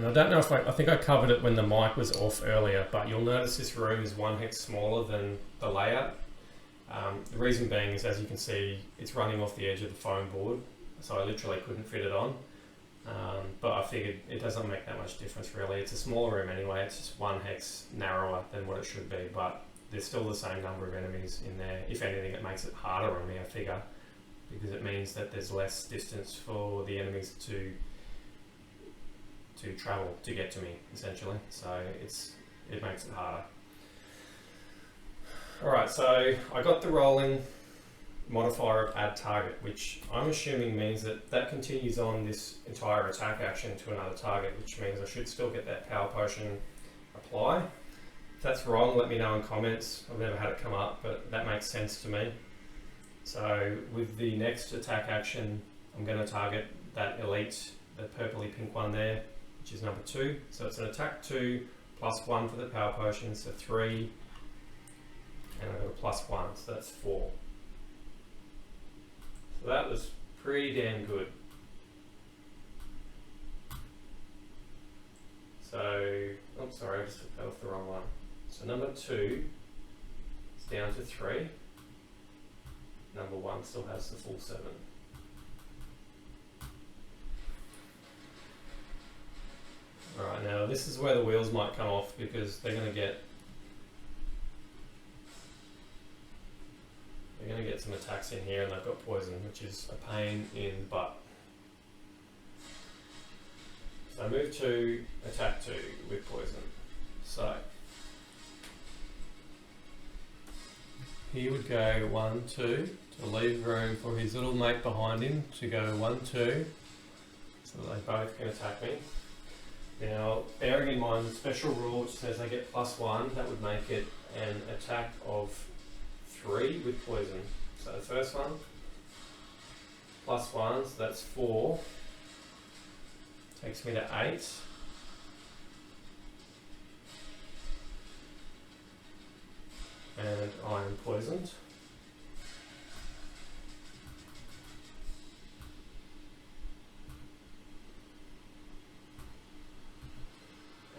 And I don't know if I think I covered it when the mic was off earlier, but you'll notice this room is 1 hex smaller than the layout. The reason being is, as you can see, it's running off the edge of the foam board, so I literally couldn't fit it on. But I figured it doesn't make that much difference really. It's a smaller room anyway, it's just 1 hex narrower than what it should be, but there's still the same number of enemies in there. If anything, it makes it harder on me, I figure, because it means that there's less distance for the enemies to travel to get to me, essentially. So it makes it harder. Alright, so I got the rolling modifier of add target, which I'm assuming means that continues on this entire attack action to another target, which means I should still get that power potion apply. If that's wrong, let me know in comments. I've never had it come up, but that makes sense to me. So with the next attack action, I'm going to target that elite, the purpley pink one there, which is number 2. So it's an attack 2 plus 1 for the power potion, so 3, and I've got a plus 1, so that's 4. So that was pretty damn good. So, oh sorry, I just took that off the wrong one. So number 2 is down to 3. Number 1 still has the full 7. Alright, now this is where the wheels might come off, because they're going to get some attacks in here, and they've got poison, which is a pain in the butt. So move to attack 2 with poison. So he would go 1, 2 to leave room for his little mate behind him to go 1, 2, so they both can attack me. Now, bearing in mind the special rule which says I get +1, that would make it an attack of 3 with poison. So the first one, +1, so that's 4, takes me to 8. And I am poisoned.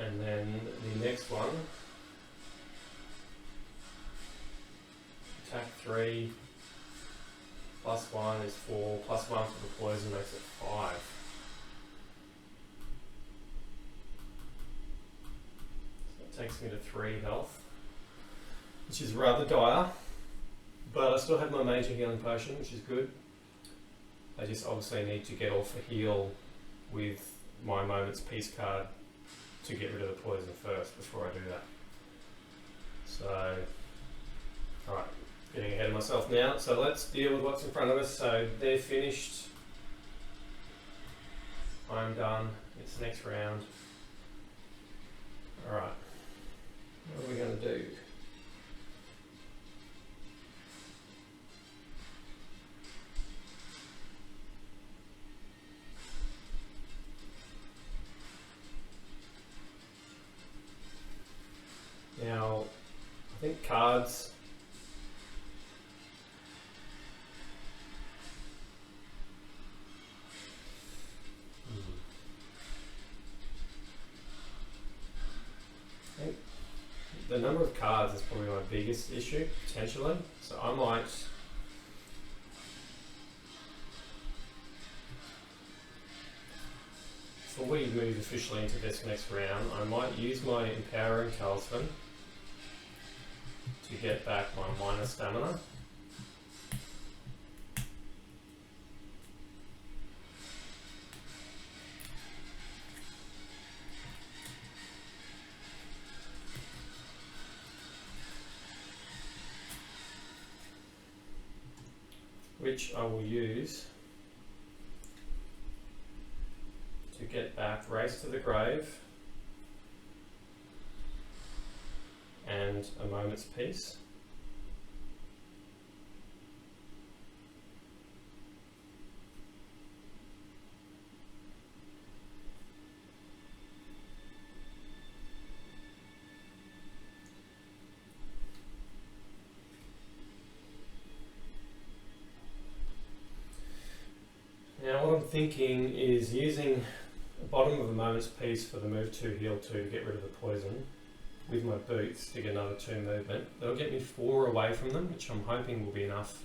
And then the next one, attack 3, +1 is 4, +1 for the poison makes it 5. So that takes me to 3 health, which is rather dire, but I still have my major healing potion, which is good. I just obviously need to get off a heal with my Moment's Peace card to get rid of the poison first before I do that. So, alright, getting ahead of myself now. So let's deal with what's in front of us. So they're finished. I'm done. It's the next round. Alright, what are we going to do? Now, I think cards I think the number of cards is probably my biggest issue, potentially. So I might before we move officially into this next round, I might use my Empowering Talisman to get back my minor stamina. Which I will use to get back Race to the Grave and A Moment's Peace. Now what I'm thinking is using the bottom of a moment's peace for the move 2, heal 2 to get rid of the poison, with my boots to get another 2 movement. That'll get me 4 away from them, which I'm hoping will be enough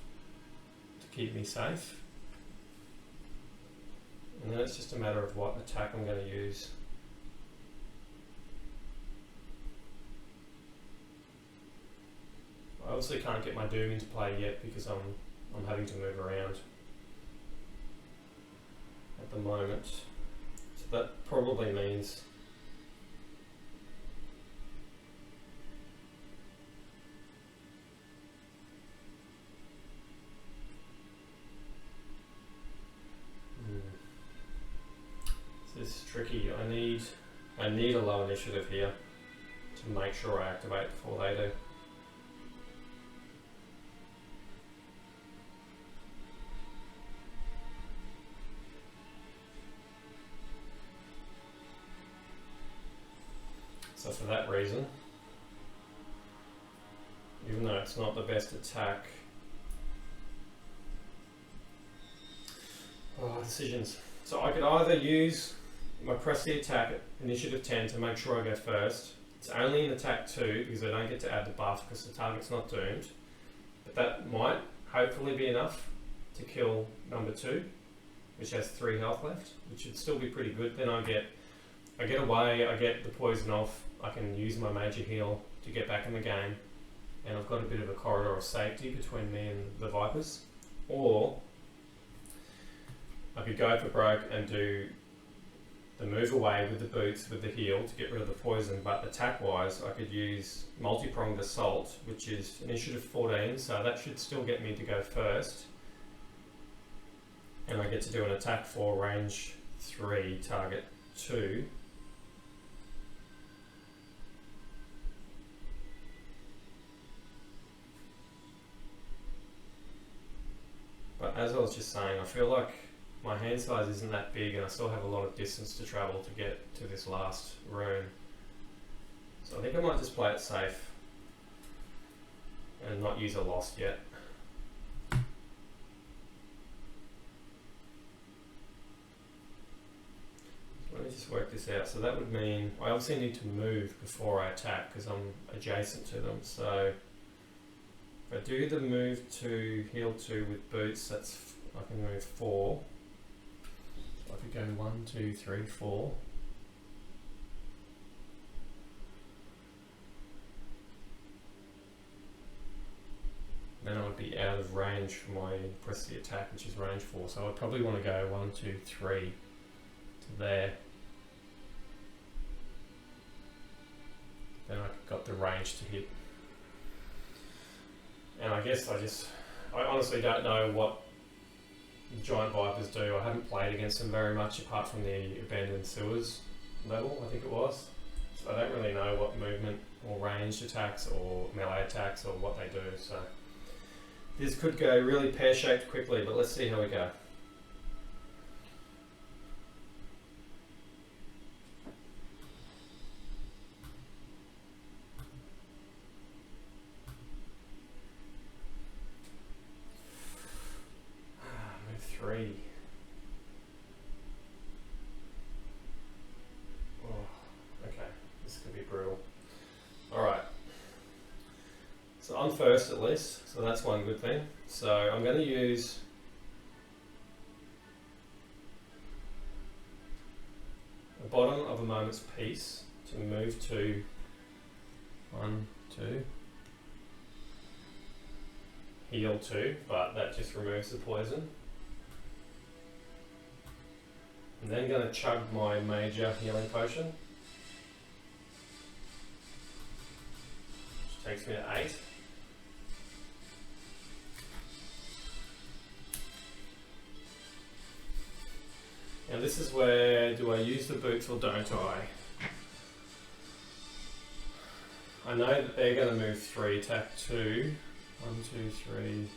to keep me safe. And then it's just a matter of what attack I'm going to use. I obviously can't get my Doom into play yet because I'm having to move around at the moment. So that probably means this is tricky. I need a low initiative here to make sure I activate before they do. So for that reason, even though it's not the best attack, decisions. So I could either use my press the attack at initiative 10 to make sure I go first. It's only in attack 2 because I don't get to add the buff because the target's not doomed. But that might hopefully be enough to kill number 2, which has 3 health left, which should still be pretty good. Then I get away, I get the poison off, I can use my major heal to get back in the game, and I've got a bit of a corridor of safety between me and the Vipers. Or I could go for broke and do the move away with the boots with the heal to get rid of the poison, but attack wise I could use multi-pronged assault, which is initiative 14, so that should still get me to go first, and I get to do an attack 4 range 3 target 2. But as I was just saying, I feel like my hand size isn't that big and I still have a lot of distance to travel to get to this last room. So I think I might just play it safe and not use a lost yet. Let me just work this out. So that would mean I obviously need to move before I attack because I'm adjacent to them. So if I do the move to heal 2 with boots, I can move 4. I could go 1, 2, 3, 4. Then I would be out of range for my press the attack, which is range 4. So I'd probably want to go 1, 2, 3 to there. Then I've got the range to hit. And I guess I honestly don't know what giant Vipers do. I haven't played against them very much apart from the abandoned sewers level, I think it was. So I don't really know what movement or ranged attacks or melee attacks or what they do. So this could go really pear-shaped quickly, but let's see how we go. Move 3. Oh, okay, this could be brutal. Alright. So I'm first at least, so that's one good thing. So I'm going to use the bottom of a moment's peace to move to 1, 2, heal 2, but that just removes the poison. I'm then going to chug my major healing potion, which takes me to 8. Now this is where, do I use the boots or don't I? I know that they're going to move 3, attack 2. 1, 2, 3.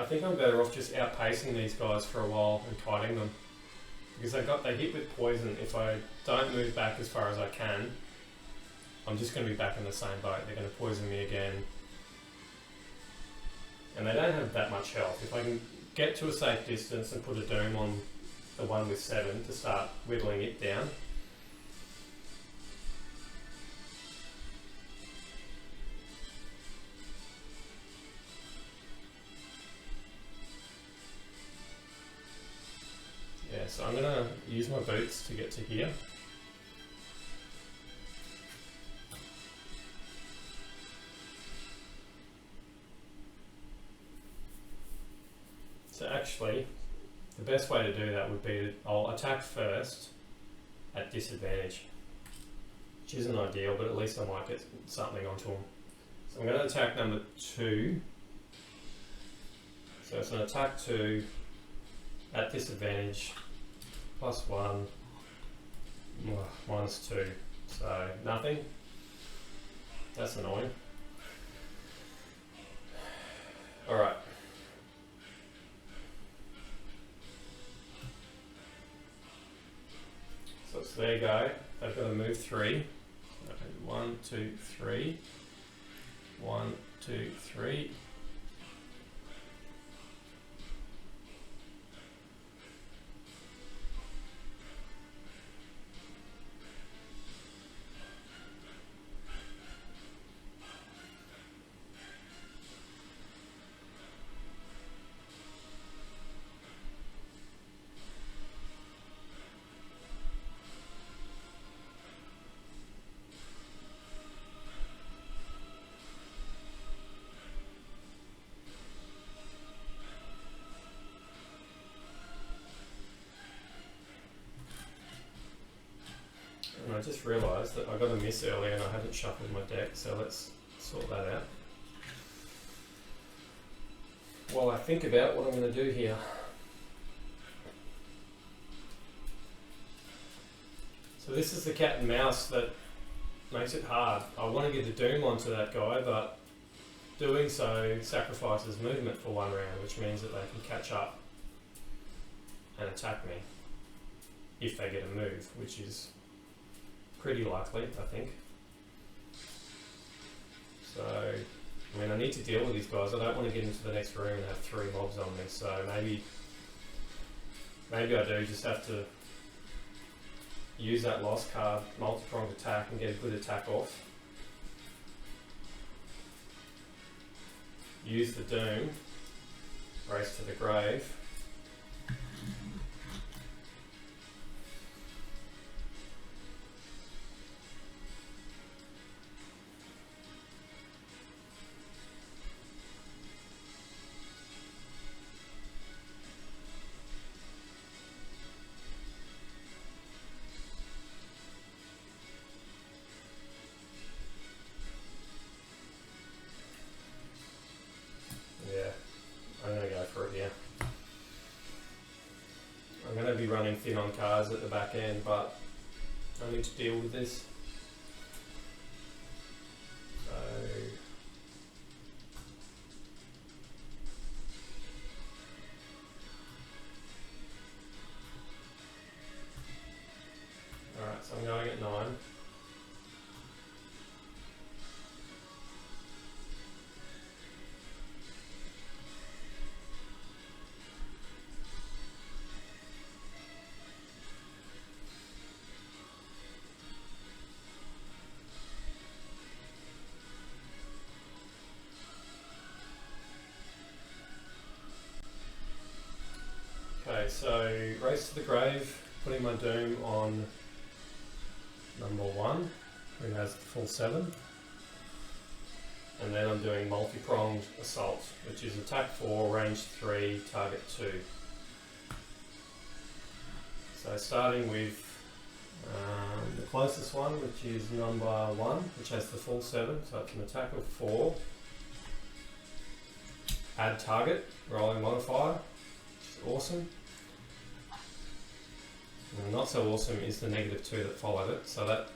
think I'm better off just outpacing these guys for a while and kiting them. Because they hit with poison. If I don't move back as far as I can, I'm just going to be back in the same boat. They're going to poison me again. And they don't have that much health. If I can get to a safe distance and put a doom on the one with 7 to start whittling it down. Yeah, so I'm going to use my boots to get to here. So actually, the best way to do that would be I'll attack first at disadvantage, which isn't ideal, but at least I might get something onto them. So I'm going to attack number 2. So it's an attack 2 at disadvantage, +1, -2. So nothing. That's annoying. Alright. So there you go. They've got to move 3. 1, 2, 3. 1, 2, 3. I just realised that I got a miss earlier and I hadn't shuffled my deck, so let's sort that out. While I think about what I'm going to do here. So this is the cat and mouse that makes it hard. I want to get a doom onto that guy, but doing so sacrifices movement for 1 round, which means that they can catch up and attack me if they get a move, which is pretty likely, I think. So, I mean, I need to deal with these guys. I don't want to get into the next room and have 3 mobs on me, so maybe I do just have to use that lost card, multi-pronged attack, and get a good attack off. Use the doom, race to the grave. I'm going to be running thin on cards at the back end, but I need to deal with this. So, alright, so I'm going at 9. Okay, so race to the grave, putting my doom on number 1, who has the full 7. And then I'm doing multi-pronged assault, which is attack 4, range 3, target 2. So starting with the closest one, which is number 1, which has the full 7, so it's an attack of 4. Add target, rolling modifier, which is awesome. And not so awesome is the -2 that followed it, so that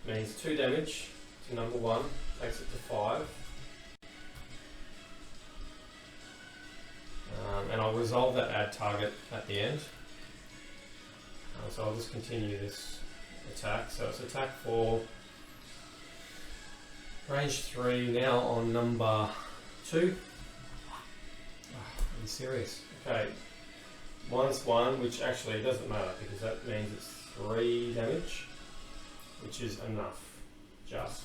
means 2 damage to number 1, takes it to 5. And I'll resolve that add target at the end. So I'll just continue this attack. So it's attack 4, range 3, now on number 2. Oh, are you serious? Okay, -1, which actually doesn't matter because that means it's 3 damage, which is enough just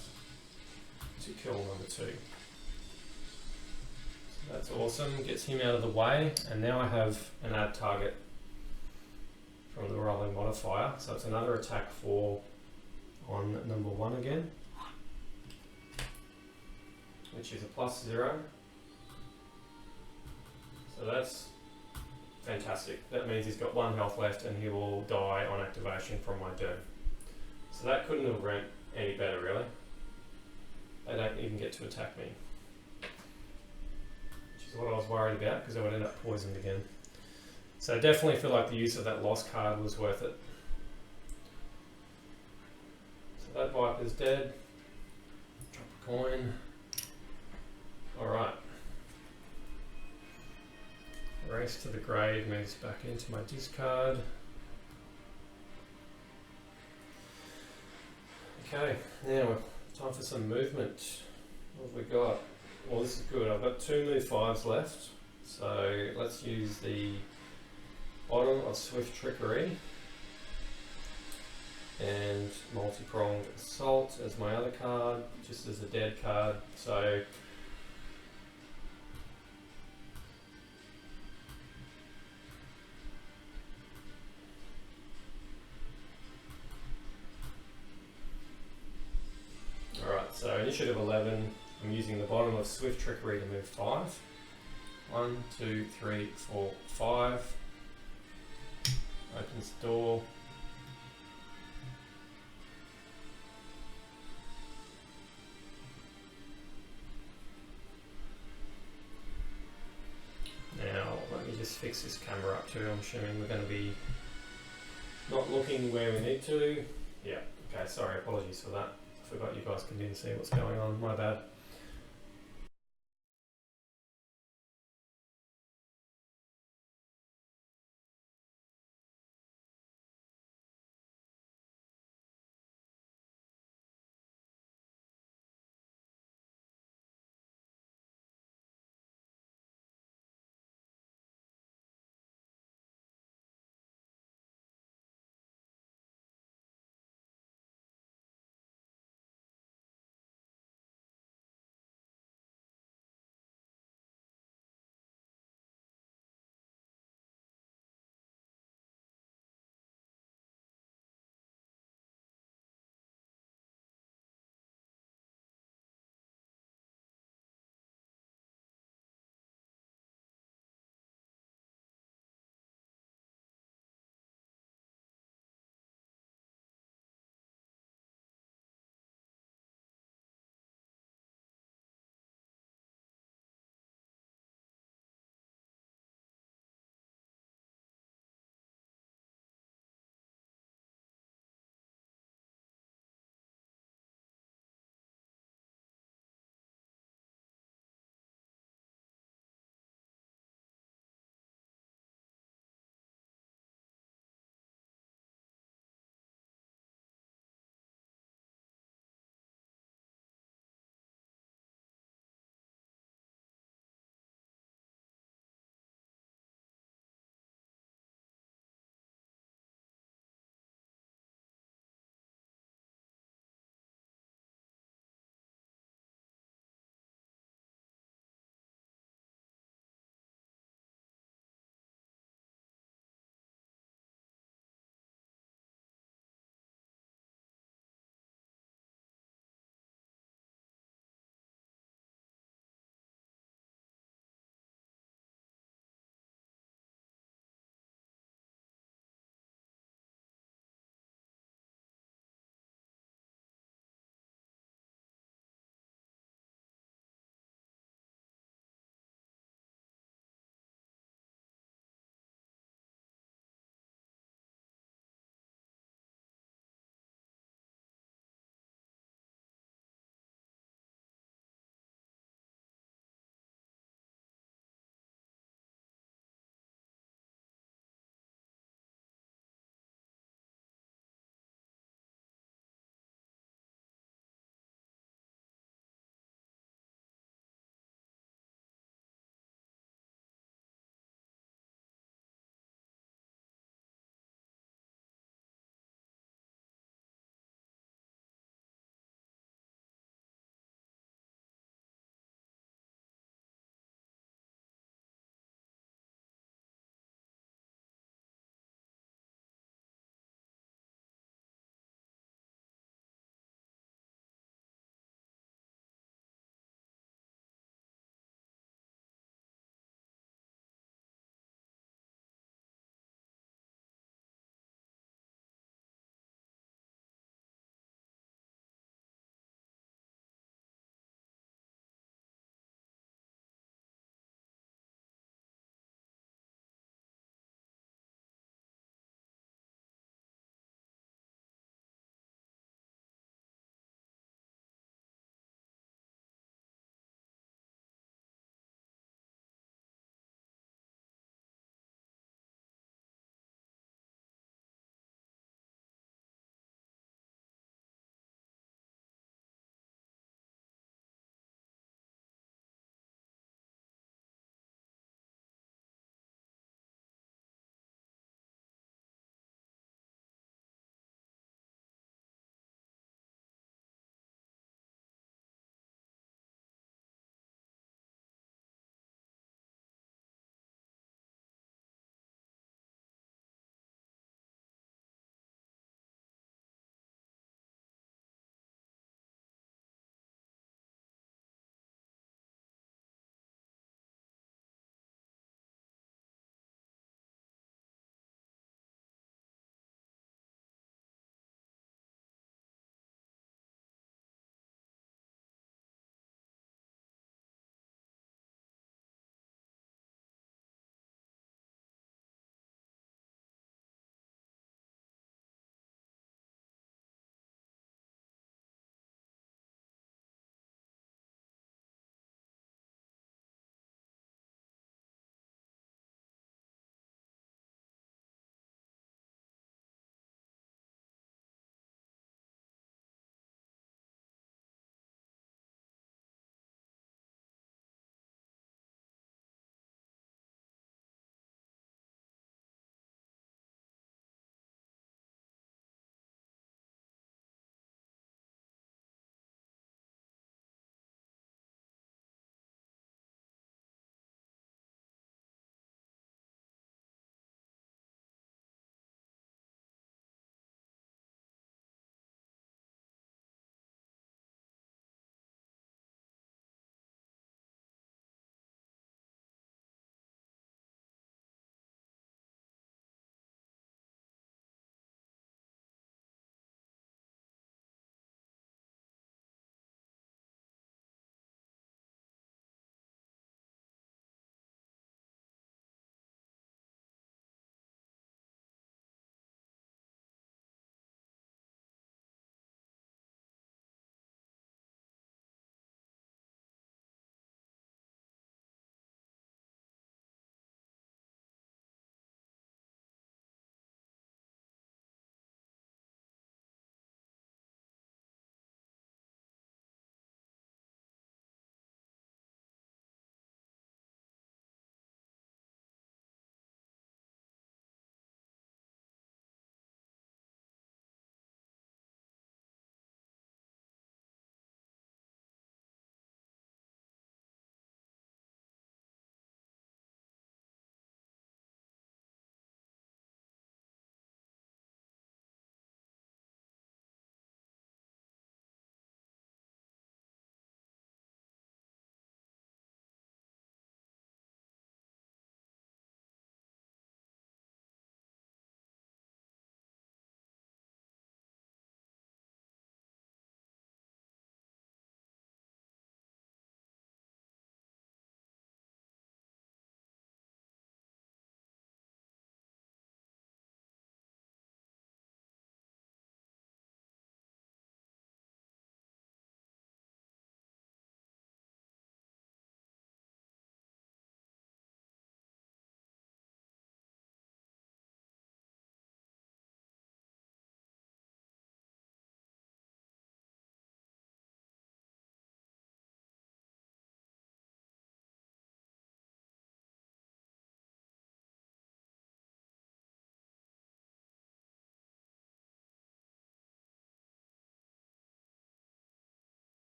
to kill number 2. So that's awesome, gets him out of the way, and now I have an add target from the rolling modifier, so it's another attack 4 on number 1 again, which is a +0. So that's fantastic. That means he's got 1 health left and he will die on activation from my doom. So that couldn't have went any better, really. They don't even get to attack me, which is what I was worried about because I would end up poisoned again. So definitely feel like the use of that lost card was worth it. So that Viper's dead. Drop a coin. Alright. Race to the grave moves back into my discard. Okay, now time for some movement. What have we got? Well, this is good. I've got 2 move 5s left. So let's use the bottom of Swift Trickery and Multi-Pronged Assault as my other card, just as a dead card. So alright, so initiative 11, I'm using the bottom of Swift Trickery to move 5. 1, 2, 3, 4, 5. Opens the door. Now, let me just fix this camera up too. I'm assuming we're going to be not looking where we need to. Yeah, okay, sorry, apologies for that. I forgot you guys can see what's going on, my bad.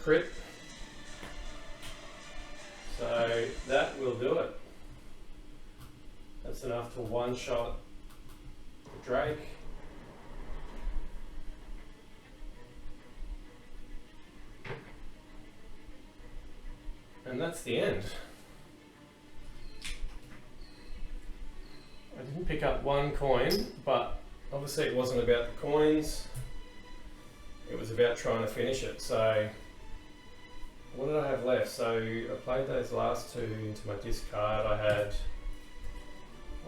crit. So that will do it. That's enough to one-shot the Drake. And that's the end. I didn't pick up one coin, but obviously it wasn't about the coins. It was about trying to finish it. So what did I have left? So I played those last two into my discard. I had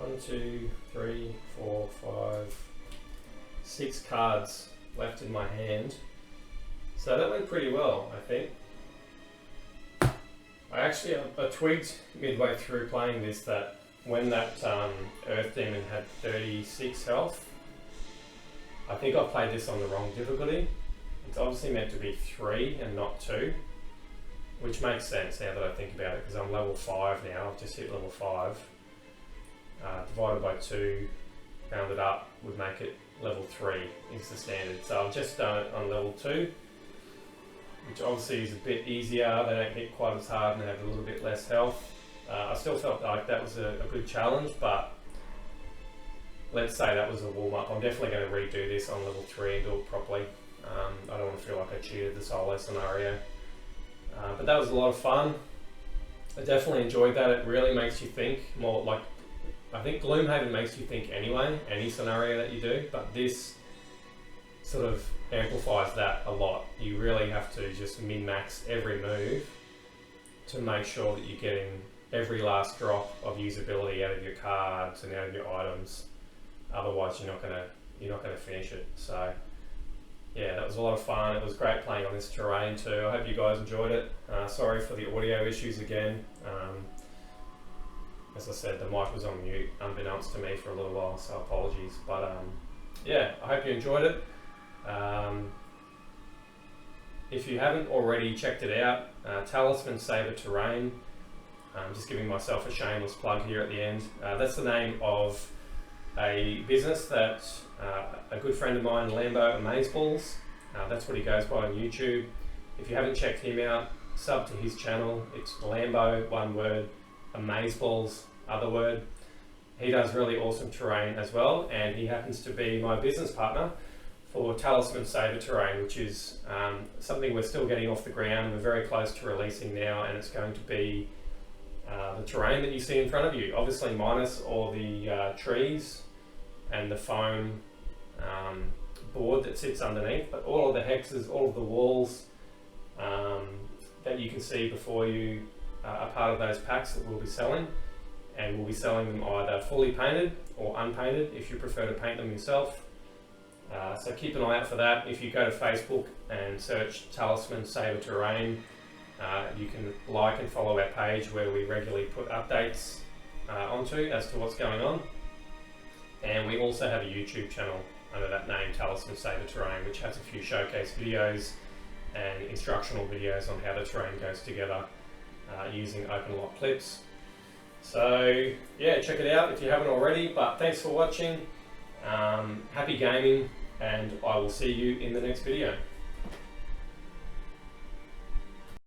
1, 2, 3, 4, 5, 6 cards left in my hand. So that went pretty well, I think. I twigged midway through playing this that when that Earth Demon had 36 health, I think I played this on the wrong difficulty. It's obviously meant to be 3 and not 2, which makes sense now that I think about it, because I'm level 5 now. I've just hit level 5. Divided by 2, rounded up, would make it level 3 is the standard. So I've just done it on level 2, which obviously is a bit easier. They don't hit quite as hard and they have a little bit less health. I still felt like that was a good challenge, but let's say that was a warm-up. I'm definitely going to redo this on level 3 and do it properly. I don't want to feel like I cheated the solo scenario. But that was a lot of fun. I definitely enjoyed that. It really makes you think more. Like, I think Gloomhaven makes you think anyway, any scenario that you do, but this sort of amplifies that a lot. You really have to just min-max every move to make sure that you're getting every last drop of usability out of your cards and out of your items. Otherwise, you're not gonna finish it. So yeah, that was a lot of fun. It was great playing on this terrain too. I hope you guys enjoyed it. Sorry for the audio issues again. As I said, the mic was on mute unbeknownst to me for a little while, so apologies. But yeah, I hope you enjoyed it. If you haven't already checked it out, Talisman Saber Terrain. I'm just giving myself a shameless plug here at the end. That's the name of a business that a good friend of mine, Lambo Amazeballs, that's what he goes by on YouTube. If you haven't checked him out, sub to his channel. It's Lambo, one word, Amazeballs, other word. He does really awesome terrain as well, and he happens to be my business partner for Talisman Saber Terrain, which is something we're still getting off the ground. We're very close to releasing now, and it's going to be the terrain that you see in front of you, obviously minus all the trees and the foam board that sits underneath, but all of the hexes, all of the walls that you can see before you are part of those packs that we'll be selling, and we'll be selling them either fully painted or unpainted if you prefer to paint them yourself. So keep an eye out for that. If you go to Facebook and search Talisman Saber Terrain, you can like and follow our page where we regularly put updates onto as to what's going on. And we also have a YouTube channel under that name, Talisman Saber Terrain, which has a few showcase videos and instructional videos on how the terrain goes together using open lock clips. So yeah, check it out if you haven't already, but thanks for watching. Happy gaming, and I will see you in the next video.